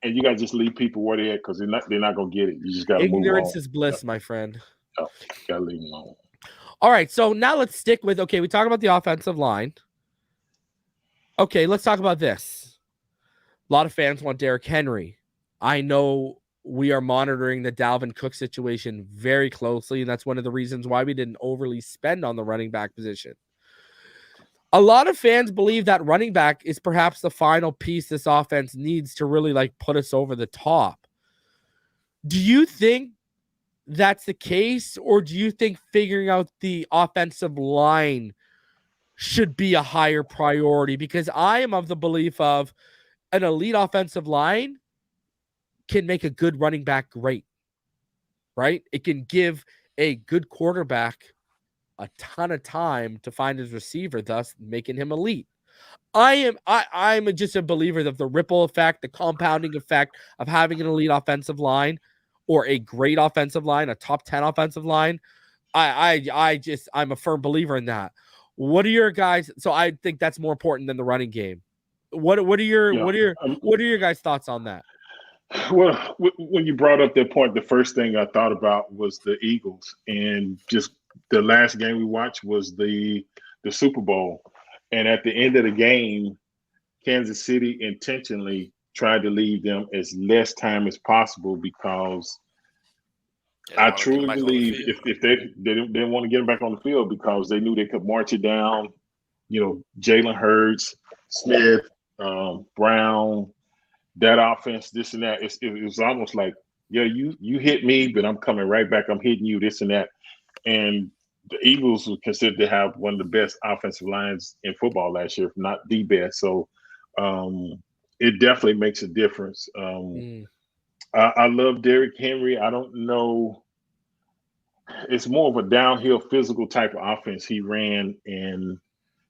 And you gotta just leave people where they're at because they're not gonna get it. You just gotta move on. Ignorance is bliss, my friend. Oh, gotta leave them alone. All right, so now let's stick with we talk about the offensive line. Okay, let's talk about this. A lot of fans want Derrick Henry. I know we are monitoring the Dalvin Cook situation very closely, and that's one of the reasons why we didn't overly spend on the running back position. A lot of fans believe that running back is perhaps the final piece this offense needs to really put us over the top. Do you think that's the case, or do you think figuring out the offensive line should be a higher priority? Because I am of the belief of an elite offensive line can make a good running back great, right? It can give a good quarterback a ton of time to find his receiver, thus making him elite. I'm just a believer of the ripple effect, the compounding effect of having an elite offensive line or a great offensive line, a top 10 offensive line, I'm a firm believer in that. What are your guys? So I think that's more important than the running game. What are your guys' thoughts on that? Well, when you brought up that point, the first thing I thought about was the Eagles, and just the last game we watched was the Super Bowl, and at the end of the game, Kansas City intentionally tried to leave them as less time as possible because I truly believe if they didn't want to get them back on the field because they knew they could march it down, Jalen Hurts, Smith, Brown, that offense, this and that. It was almost like, yeah, you hit me, but I'm coming right back. I'm hitting you, this and that. And the Eagles were considered to have one of the best offensive lines in football last year, if not the best. So it definitely makes a difference. I love Derrick Henry. I don't know. It's more of a downhill physical type of offense he ran in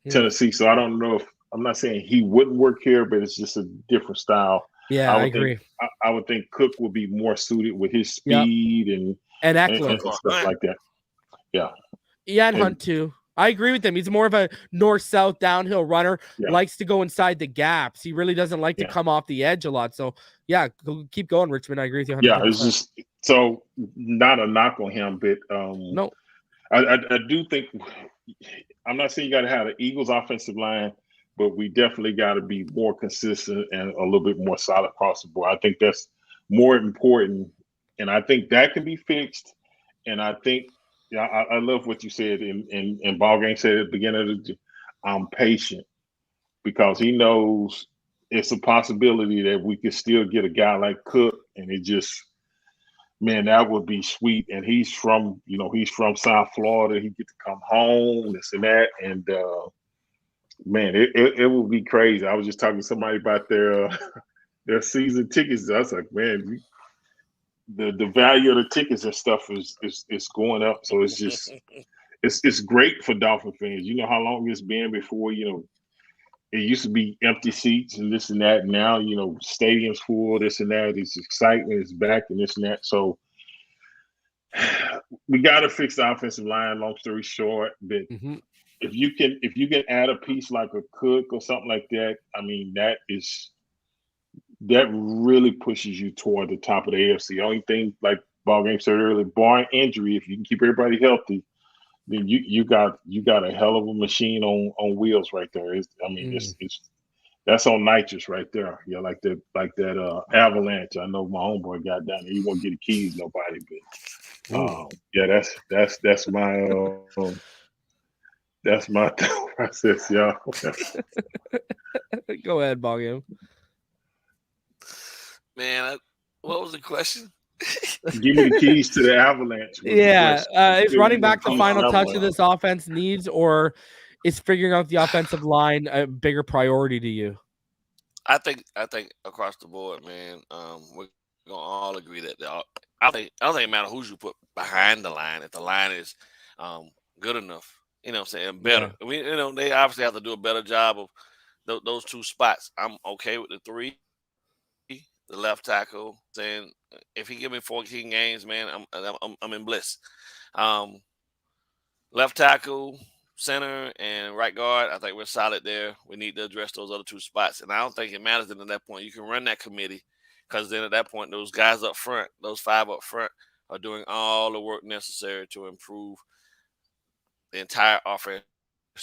Tennessee. So I don't know if I'm not saying he wouldn't work here, but it's just a different style. Yeah, I agree. I would think Cook would be more suited with his speed and stuff like that. Yeah. Yeah, and Hunt too. I agree with him. He's more of a north-south downhill runner, likes to go inside the gaps. He really doesn't like to come off the edge a lot. So, yeah, keep going, Richmond. I agree with you 100%. Yeah, it's just so not a knock on him, but no. I do think I'm not saying you got to have the Eagles offensive line, but we definitely got to be more consistent and a little bit more solid across the board. I think that's more important, and I think that can be fixed. And I think, I love what you said in Ballgame said at the beginning of I'm patient because he knows it's a possibility that we could still get a guy like Cook, and it just, man, that would be sweet. And he's from South Florida. He get to come home, this and that, and man, it would be crazy. I was just talking to somebody about their season tickets. I was like, man, the value of the tickets and stuff is going up. So it's just it's great for Dolphin fans. You know how long it's been before, it used to be empty seats and this and that. And now, stadiums full, this and that. It's excitement is back and this and that. So we got to fix the offensive line, long story short. But if you can add a piece like a Cook or something like that, I mean, that really pushes you toward the top of the AFC. Only thing, like Ballgame said earlier, barring injury, if you can keep everybody healthy, then you got a hell of a machine on wheels right there. That's on nitrous right there. Yeah, like that Avalanche. I know my homeboy got down there. He won't get the keys, nobody. But that's my that's my thought process, y'all. Go ahead, Ballgame. Man, what was the question? Give me the keys to the Avalanche. Is running back the final touch of this offense needs, or is figuring out the offensive line a bigger priority to you? I think across the board, man, we're gonna all agree that I don't think it matters who you put behind the line if the line is good enough. You know what I'm saying? Better. Yeah. They obviously have to do a better job of those two spots. I'm okay with the 3. The left tackle, saying if he give me 14 games, man, I'm in bliss. Left tackle, center, and right guard, I think we're solid there. We need to address those other 2 spots, and I don't think it matters then at that point. You can run that committee because then at that point, those guys up front, those 5 up front, are doing all the work necessary to improve the entire offense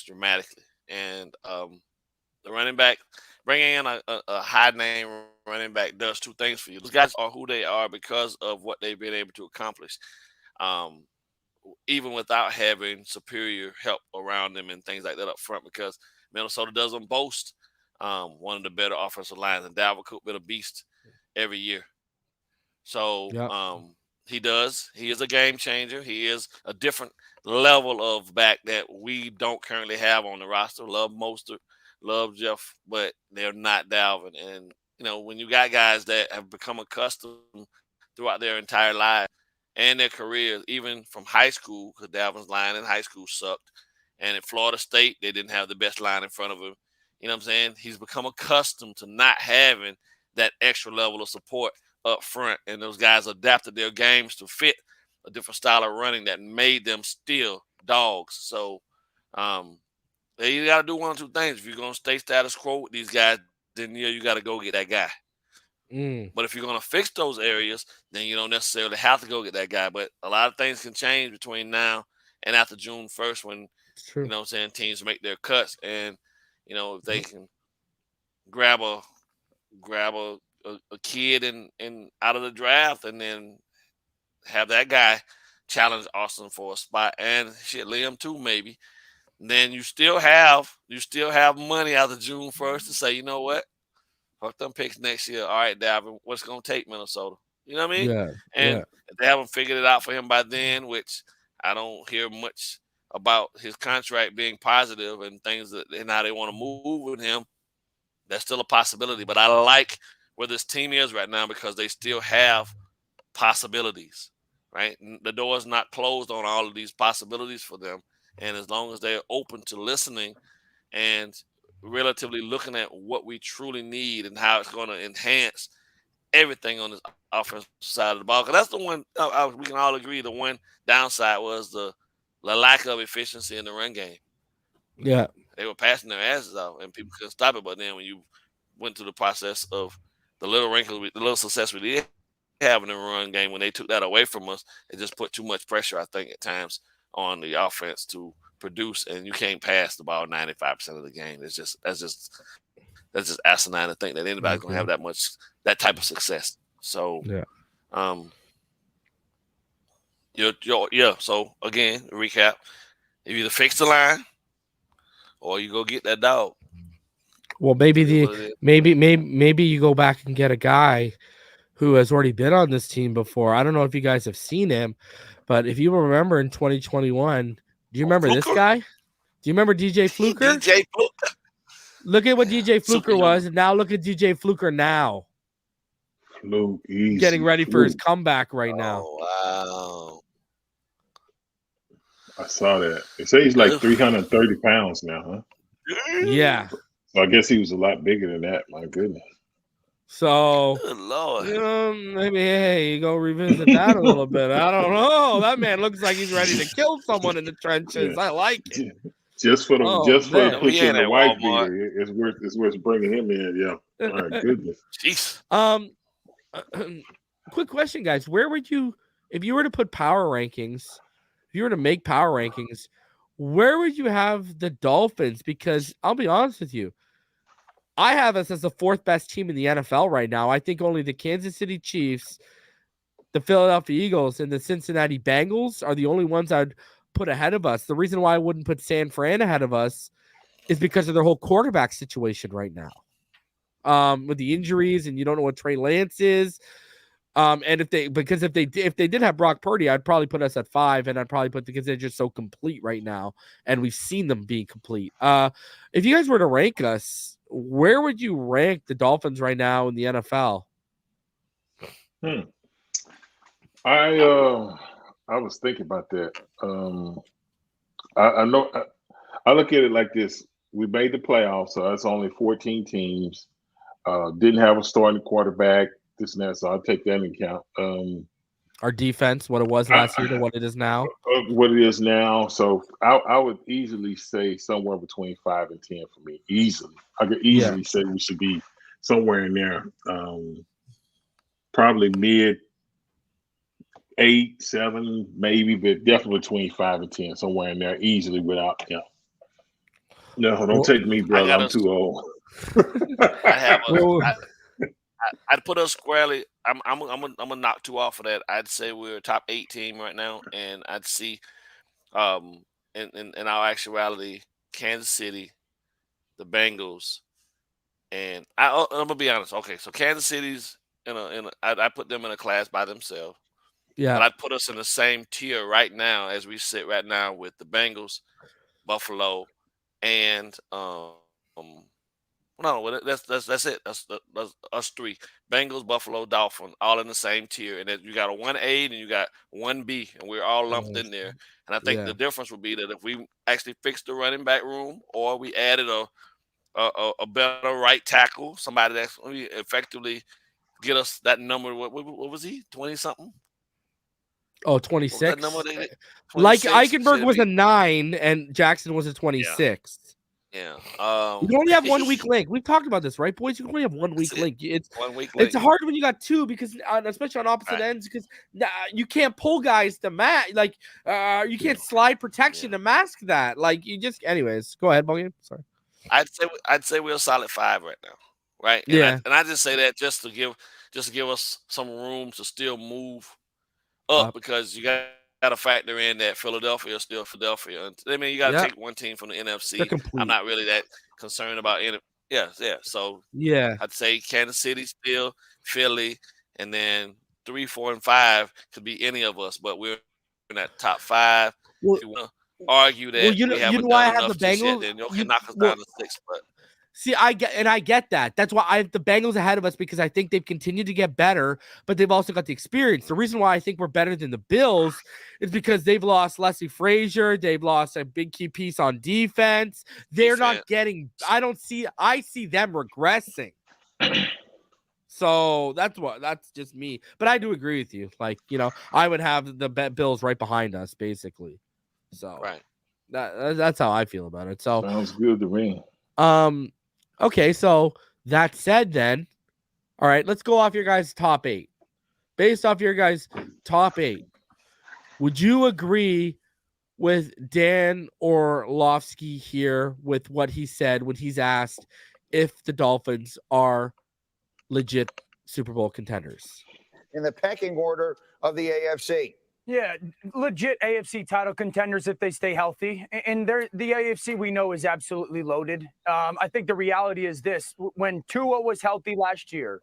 dramatically. And the running back, bringing in a high-name running back does 2 things for you. Those guys are who they are because of what they've been able to accomplish, even without having superior help around them and things like that up front, because Minnesota doesn't boast one of the better offensive lines, and Dalvin Cook been a beast every year. So he does. He is a game changer. He is a different level of back that we don't currently have on the roster. Love Mostert, love Jeff, but they're not Dalvin. And, when you got guys that have become accustomed throughout their entire life and their careers, even from high school, because Dalvin's line in high school sucked. And at Florida State, they didn't have the best line in front of him. You know what I'm saying? He's become accustomed to not having that extra level of support up front, and those guys adapted their games to fit a different style of running that made them still dogs. So you got to do one or two things. If you're going to stay status quo with these guys, then you got to go get that guy. But if you're going to fix those areas, then you don't necessarily have to go get that guy. But a lot of things can change between now and after June 1st when, True. you know what I'm saying, teams make their cuts. And, you know, if they can grab a kid in out of the draft and then have that guy challenge Austin for a spot and Liam too, maybe, then you still have money out of June 1st to say, you know what? Fuck them picks next year. All right, Dalvin, what's going to take Minnesota? You know what I mean? Yeah. And yeah. if they haven't figured it out for him by then, which I don't hear much about his contract being positive and things that and how they want to move with him, that's still a possibility. But I like where this team is right now because they still have possibilities, right? The door is not closed on all of these possibilities for them. And as long as they're open to listening and relatively looking at what we truly need and how it's going to enhance everything on this offensive side of the ball. Because that's the one we can all agree the one downside was the lack of efficiency in the run game. Yeah. They were passing their asses off and people couldn't stop it. But then when you went through the process of the little success we did have in the run game, when they took that away from us, it just put too much pressure, I think, at times on the offense to produce, and you can't pass the ball 95% of the game. That's just asinine to think that anybody's gonna have that type of success. So yeah. So again, recap: you either fix the line or you go get that dog. Well, maybe you go back and get a guy who has already been on this team before. I don't know if you guys have seen him, but if you remember in 2021, do you remember this guy? Do you remember DJ Fluker? DJ Fluker. Look at what DJ Fluker was, and now look at DJ Fluker now. Fluke, easy. Getting ready for his comeback right now. Wow. I saw that. They say he's like 330 pounds now, huh? Yeah. So I guess he was a lot bigger than that. My goodness. So, good Lord. Maybe you go revisit that a little bit. I don't know. That man looks like he's ready to kill someone in the trenches. Yeah. I like it. Just for pushing the white beater, it's worth bringing him in. Yeah. All right, goodness. Jeez. Quick question, guys. Where would you, if you were to put power rankings, if you were to make power rankings, where would you have the Dolphins? Because I'll be honest with you, I have us as the fourth best team in the NFL right now. I think only the Kansas City Chiefs, the Philadelphia Eagles, and the Cincinnati Bengals are the only ones I'd put ahead of us. The reason why I wouldn't put San Fran ahead of us is because of their whole quarterback situation right now. With the injuries, and you don't know what Trey Lance is. And if they did have Brock Purdy, I'd probably put us at 5, and I'd probably put because they're just so complete right now, and we've seen them being complete. If you guys were to rank us, where would you rank the Dolphins right now in the NFL? I was thinking about that. I know I look at it like this. We made the playoffs, so that's only 14 teams. Didn't have a starting quarterback, this and that, so I'll take that into account. Our defense, what it was last year to what it is now. What it is now. So I would easily say somewhere between 5 and 10 for me. Easily. I could easily say we should be somewhere in there. Probably mid 8, 7, maybe, but definitely between 5 and 10, somewhere in there, easily without No, don't take me, brother. I'm too old. I'd put us squarely. I'm gonna knock 2 off of that. I'd say we're a top 8 team right now, and I'd see, in our actuality, Kansas City, the Bengals, and I'm gonna be honest. Okay, so Kansas City's I put them in a class by themselves. Yeah, but I'd put us in the same tier right now as we sit right now with the Bengals, Buffalo, and No, that's it. That's us 3. Bengals, Buffalo, Dolphins, all in the same tier. And then you got a 1A and you got 1B, and we're all lumped in there. And I think the difference would be that if we actually fixed the running back room, or we added a better right tackle, somebody that's effectively get us that number. What was he? 20 something? Oh, What was 26. that number? Like 26? Eichenberg was Should a be. 9 and Jackson was a Yeah. 26. Yeah. You can only have 1 week link. We've talked about this, right, boys? You can only have 1 week link. It's 1 week it's link. hard when you got 2 because especially on opposite Right. ends because you can't pull guys to match. Like you can't slide protection to mask that. Like you just, anyways. Go ahead, Ballgame. Sorry. I'd say we're a solid 5 right now, right? Yeah. And I just say that just to give us some room to still move up because you got to factor in that Philadelphia is still Philadelphia. I mean, you got to take one team from the NFC. I'm not really that concerned about any. Yeah. So yeah, I'd say Kansas City still, Philly, and then 3, 4, and 5 could be any of us, but we're in that top 5. Well, if you want to argue that you know, we haven't why I done have enough the just yet, Bengals. then you can knock us down to 6. But see, I get that. That's why I have the Bengals ahead of us because I think they've continued to get better, but they've also got the experience. The reason why I think we're better than the Bills is because they've lost Leslie Frazier. They've lost a big key piece on defense. They're not getting. I see them regressing. So that's just me. But I do agree with you. Like, I would have the Bills right behind us, basically. So right. That's how I feel about it. So sounds good to me. Okay, so that said then, all right, let's go off your guys' top 8. Based off your guys' top 8, would you agree with Dan Orlovsky here with what he said when he's asked if the Dolphins are legit Super Bowl contenders? In the pecking order of the AFC. Yeah, legit AFC title contenders if they stay healthy. And the AFC we know is absolutely loaded. I think the reality is this. When Tua was healthy last year,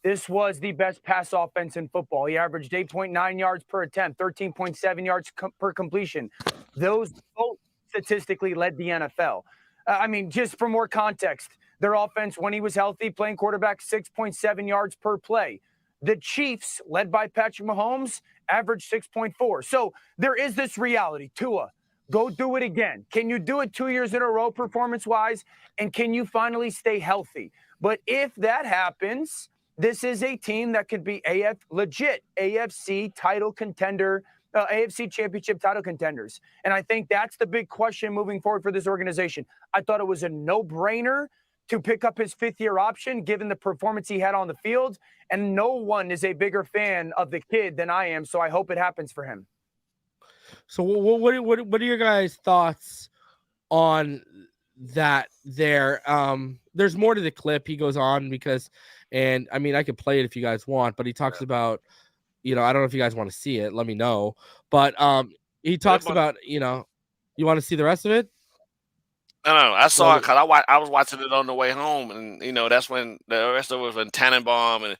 this was the best pass offense in football. He averaged 8.9 yards per attempt, 13.7 yards per completion. Those both statistically led the NFL. I mean, just for more context, their offense, when he was healthy, playing quarterback, 6.7 yards per play. The Chiefs, led by Patrick Mahomes, averaged 6.4. So there is this reality. Tua, go do it again. Can you do it 2 years in a row performance-wise? And can you finally stay healthy? But if that happens, this is a team that could be legit AFC title contender, AFC championship title contenders. And I think that's the big question moving forward for this organization. I thought it was a no-brainer to pick up his 5th-year option, given the performance he had on the field. And no one is a bigger fan of the kid than I am, so I hope it happens for him. So what are your guys' thoughts on that there? There's more to the clip. He goes on and I mean, I could play it if you guys want, but he talks about, I don't know if you guys want to see it. Let me know. But he talks about, you want to see the rest of it? No. I saw it because I was watching it on the way home, and that's when the rest of it was when Tannenbaum, and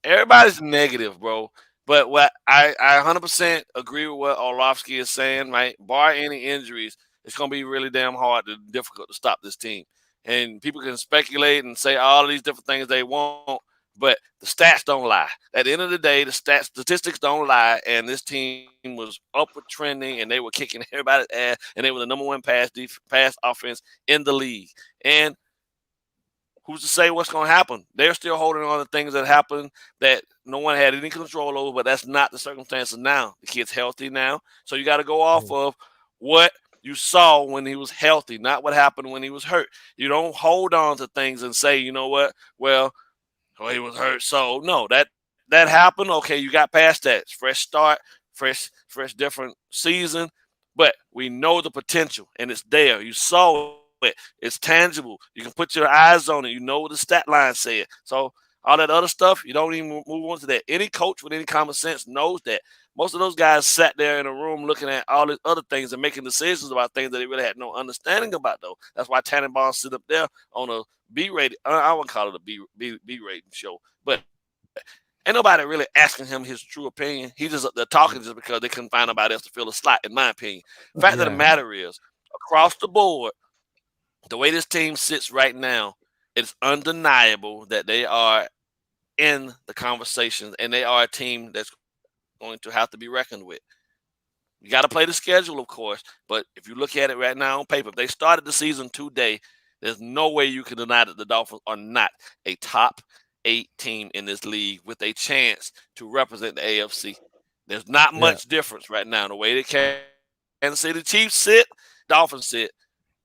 everybody's negative, bro. But what I 100% agree with what Orlovsky is saying, right? Bar any injuries, it's gonna be really damn hard and difficult to stop this team. And people can speculate and say all of these different things they want, but the stats don't lie. At the end of the day, the statistics don't lie, and this team was upward trending, and they were kicking everybody's ass, and they were the number 1 pass offense in the league. And who's to say what's going to happen? They're still holding on to things that happened that no one had any control over, but that's not the circumstances now. The kid's healthy now, so you got to go off of what you saw when he was healthy, not what happened when he was hurt. You don't hold on to things and say, you know what, well, he was hurt. So no, that happened. Okay, you got past that. It's fresh start, fresh, different season. But we know the potential, and it's there. You saw it. It's tangible. You can put your eyes on it. You know what the stat line said. So all that other stuff, you don't even move on to that. Any coach with any common sense knows that. Most of those guys sat there in a room looking at all these other things and making decisions about things that they really had no understanding about, though. That's why Tannenbaum sit up there on a B-rated, I wouldn't call it a B-rating show, but ain't nobody really asking him his true opinion. He's just they're talking just because they couldn't find nobody else to fill a slot, in my opinion. The fact of the matter is, across the board, the way this team sits right now, it's undeniable that they are in the conversations, and they are a team that's going to have to be reckoned with. You got to play the schedule, of course, but if you look at it right now on paper, if they started the season today, there's no way you can deny that the Dolphins are not a top 8 team in this league with a chance to represent the AFC. There's not much difference right now. The way the Kansas City Chiefs sit, Dolphins sit.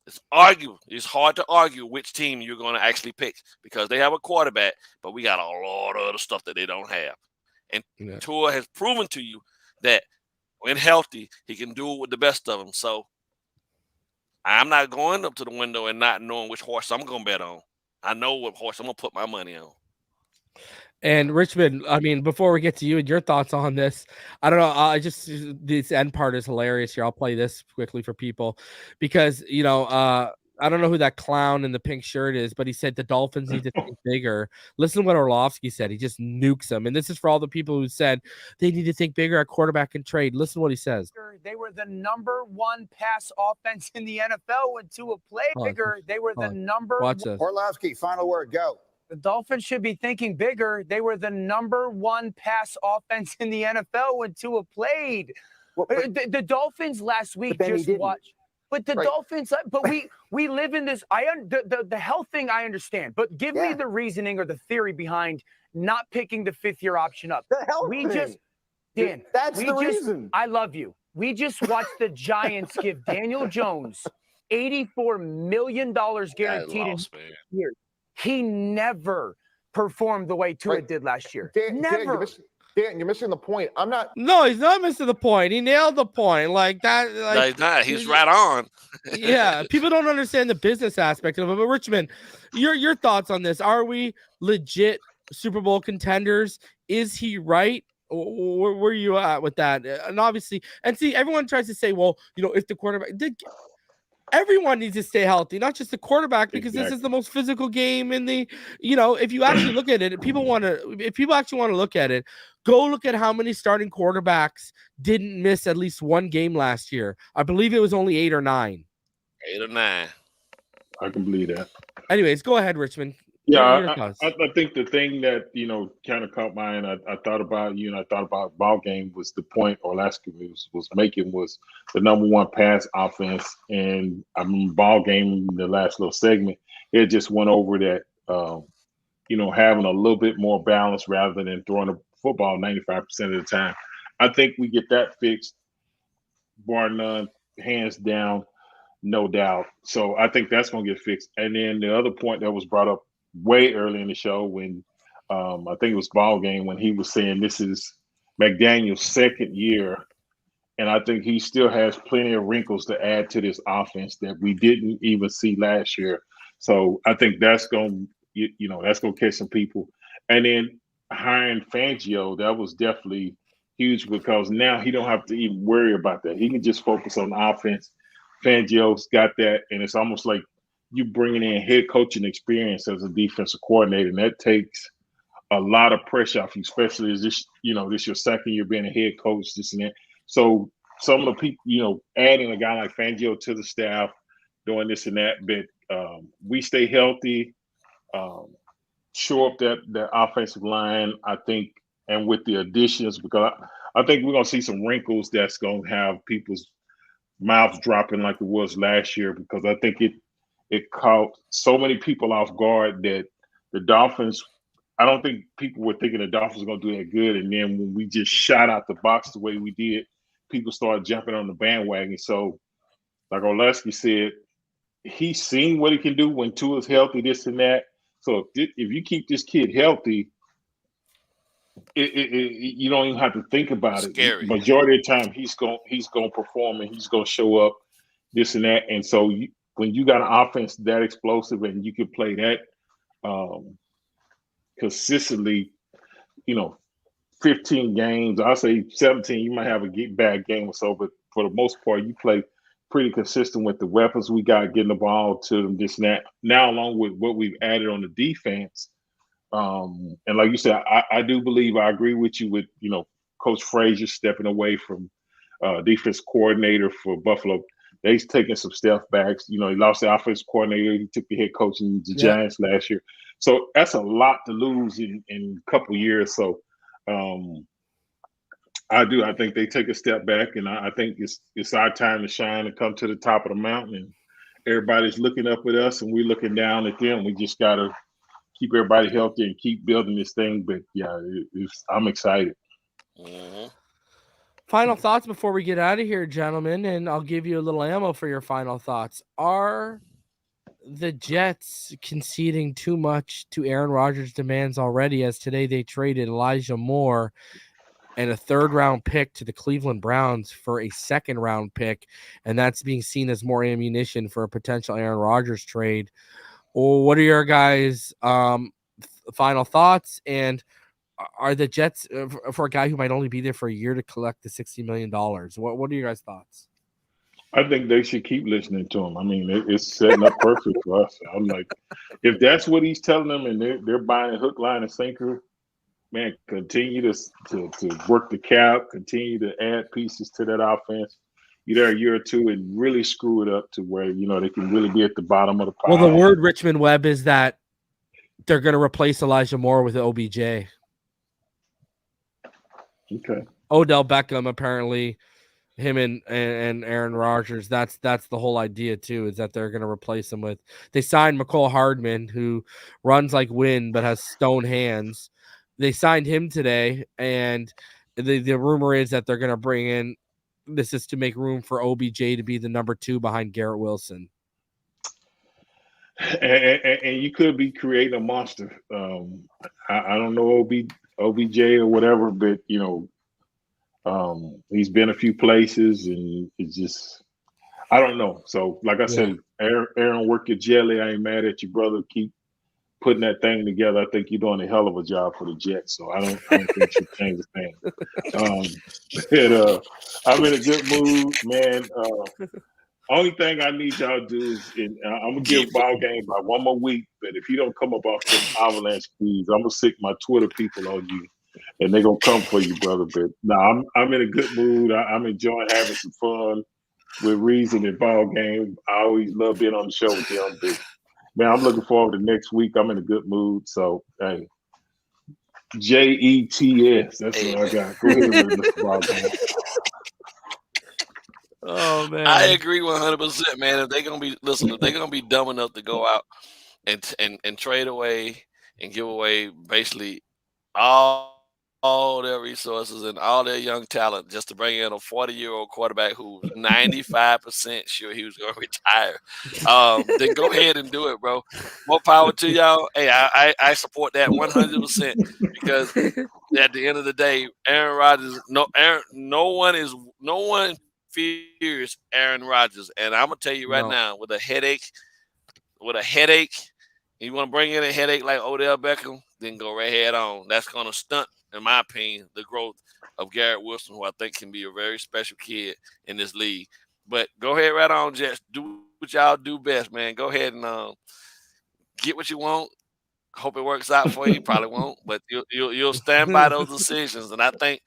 It's hard to argue which team you're going to actually pick because they have a quarterback, but we got a lot of other stuff that they don't have. And Tua has proven to you that when healthy, he can do it with the best of them. So I'm not going up to the window and not knowing which horse I'm going to bet on. I know what horse I'm going to put my money on. And Richmond, I mean, before we get to you and your thoughts on this, I don't know. This end part is hilarious here. I'll play this quickly for people because, I don't know who that clown in the pink shirt is, but he said the Dolphins need to think bigger. Listen to what Orlovsky said. He just nukes them. And this is for all the people who said they need to think bigger at quarterback and trade. Listen to what he says. They were the number 1 pass offense in the NFL when Tua played bigger. They were the number Watch this. Orlovsky, final word, go. The Dolphins should be thinking bigger. They were the number 1 pass offense in the NFL when Tua played. The Dolphins last week just watched. But the Dolphins, but we live in this. The health thing I understand, but give me the reasoning or the theory behind not picking the 5th-year option up. The health thing. Dan, that's the reason. I love you. We just watched the Giants give Daniel Jones $84 million guaranteed in years. He never performed the way Tua did last year. Never. Dan, you're missing the point. I'm not. No, he's not missing the point. He nailed the point. Like that. Like, no, he's not. He's right on. Yeah, people don't understand the business aspect of it. But Richmond, your thoughts on this? Are we legit Super Bowl contenders? Is he right? Where are you at with that? And obviously, see, everyone tries to say, well, if the quarterback everyone needs to stay healthy, not just the quarterback, because this is the most physical game in the, if you actually look at it, if people actually want to look at it, go look at how many starting quarterbacks didn't miss at least one game last year. I believe it was only 8 or 9. 8 or 9. I can believe that. Anyways, go ahead, Richmond. Yeah, I think the thing that, kind of caught my eye, and I thought about I thought about Ballgame was the point Orlovsky was making was the number 1 pass offense. And I mean, Ballgame, the last little segment, it just went over that, having a little bit more balance rather than throwing the football 95% of the time. I think we get that fixed, bar none, hands down, no doubt. So I think that's going to get fixed. And then the other point that was brought up way early in the show when I think it was Ballgame when he was saying this is McDaniel's 2nd year, and I think he still has plenty of wrinkles to add to this offense that we didn't even see last year. So I think that's going to catch some people. And then hiring Fangio, that was definitely huge because now he don't have to even worry about that. He can just focus on offense. Fangio's got that, and it's almost like you bringing in head coaching experience as a defensive coordinator, and that takes a lot of pressure off you, especially as this your 2nd year being a head coach, this and that. So some of the people, adding a guy like Fangio to the staff, doing this and that, but we stay healthy, shore up that offensive line, I think, and with the additions, because I think we're going to see some wrinkles that's going to have people's mouths dropping like it was last year, because I think it caught so many people off guard that the Dolphins, I don't think people were thinking the Dolphins were going to do that good. And then when we just shot out the box the way we did, people started jumping on the bandwagon. So like Orlovsky said, he's seen what he can do when Tua's healthy, this and that. So if you keep this kid healthy, you don't even have to think about it. Majority of the time, he's going to perform and he's going to show up, this and that. And so when you got an offense that explosive and you can play that consistently, 15 games, I'll say 17, you might have a bad game or so, but for the most part, you play pretty consistent with the weapons we got, getting the ball to them, this and that. Now, along with what we've added on the defense, and like you said, I do believe I agree with you with, Coach Frazier stepping away from defense coordinator for Buffalo. They've taken some step backs. He lost the offensive coordinator. He took the head coach in the Giants last year. So that's a lot to lose in a couple of years. So I think they take a step back, and I think it's our time to shine and come to the top of the mountain. And everybody's looking up at us, and we're looking down at them. We just got to keep everybody healthy and keep building this thing. But yeah, I'm excited. Mm-hmm. Final thoughts before we get out of here, gentlemen, and I'll give you a little ammo for your final thoughts. Are the Jets conceding too much to Aaron Rodgers' demands already, as today they traded Elijah Moore and a third-round pick to the Cleveland Browns for a second-round pick, and that's being seen as more ammunition for a potential Aaron Rodgers trade? Or what are your guys' final thoughts? And are the Jets, for a guy who might only be there for a year, to collect the $60 million? What are your guys' thoughts? I think they should keep listening to him. I mean, it's setting up perfect for us. I'm like, if that's what he's telling them and they're buying hook, line, and sinker, man, continue to work the cap, continue to add pieces to that offense. You're there a year or two and really screw it up to where, they can really be at the bottom of the pile. Well, the word, Richmond Webb, is that they're going to replace Elijah Moore with OBJ. Okay. Odell Beckham, apparently, him and Aaron Rodgers. That's the whole idea too, is that they're going to replace him with. They signed McCole Hardman, who runs like wind but has stone hands. They signed him today, and the rumor is that they're going to bring in. This is to make room for OBJ to be the number 2 behind Garrett Wilson. And you could be creating a monster. I don't know OBJ or whatever, but he's been a few places, and it's just I don't know. So, like I said, Aaron, work your jelly. I ain't mad at you, brother. Keep putting that thing together. I think you're doing a hell of a job for the Jets. So I don't think you should change the thing. I'm in a good mood, man. Only thing I need y'all to do is, I'm gonna give Ballgame by one more week. But if you don't come up off them avalanche keys, I'm gonna sick my Twitter people on you, and they're gonna come for you, brother. But no, I'm in a good mood. I'm enjoying having some fun with Reason and Ballgame. I always love being on the show with them. But man, I'm looking forward to next week. I'm in a good mood. So hey, JETS. That's what I got. Go ahead with Mr. Ballgame. Oh man, I agree 100%, man. If they're gonna be dumb enough to go out and trade away and give away basically all their resources and all their young talent just to bring in a 40-year-old quarterback who's 95% sure he was going to retire, then go ahead and do it, bro. More power to y'all. Hey, I support that 100% because at the end of the day, Aaron Rodgers, no one fears Aaron Rodgers, and I'm gonna tell you right now, with a headache, you want to bring in a headache like Odell Beckham, then go right head on. That's gonna stunt, in my opinion, the growth of Garrett Wilson, who I think can be a very special kid in this league. But go ahead right on, Jets. Do what y'all do best, man. Go ahead and get what you want. Hope it works out for you. Probably won't, but you'll stand by those decisions. And I think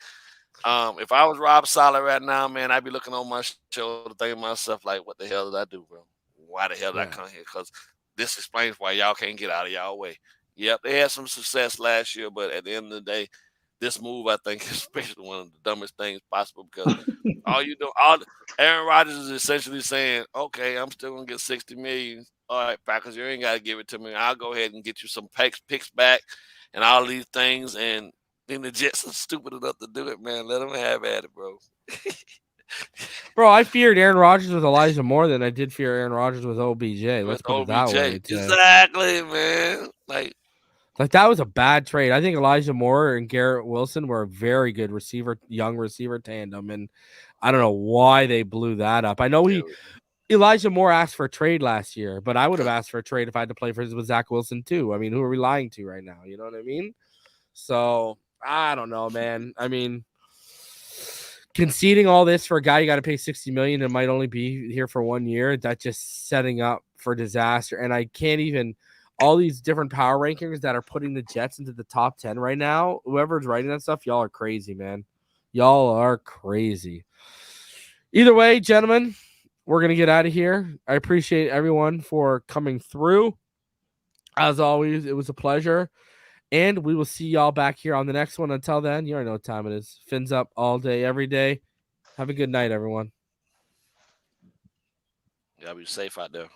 if I was Rob Saleh right now, man, I'd be looking on my shoulder thinking to myself, like, what the hell did I do, bro? Why the hell did I come here? Because this explains why y'all can't get out of y'all way. Yep, they had some success last year, but at the end of the day, this move, I think, is basically one of the dumbest things possible because Aaron Rodgers is essentially saying, okay, I'm still going to get $60 million. All right, Packers, you ain't got to give it to me. I'll go ahead and get you some picks back and all these things, and then the Jets are stupid enough to do it, man. Let them have at it, bro. Bro, I feared Aaron Rodgers with Elijah more than I did fear Aaron Rodgers with OBJ. Let's put it that way. Exactly, man. Like that was a bad trade. I think Elijah Moore and Garrett Wilson were a very good young receiver tandem, and I don't know why they blew that up. I know Elijah Moore asked for a trade last year, but I would have asked for a trade if I had to play with Zach Wilson too. I mean, who are we lying to right now? You know what I mean? So I don't know, man. I mean, conceding all this for a guy you got to pay $60 million and might only be here for 1 year, that's just setting up for disaster. And I can't even all these different power rankings that are putting the Jets into the top 10 right now. Whoever's writing that stuff, y'all are crazy, man. Y'all are crazy. Either way, gentlemen, we're going to get out of here. I appreciate everyone for coming through. As always, it was a pleasure. And we will see y'all back here on the next one. Until then, you already know what time it is. Fins up all day, every day. Have a good night, everyone. Gotta be safe out there.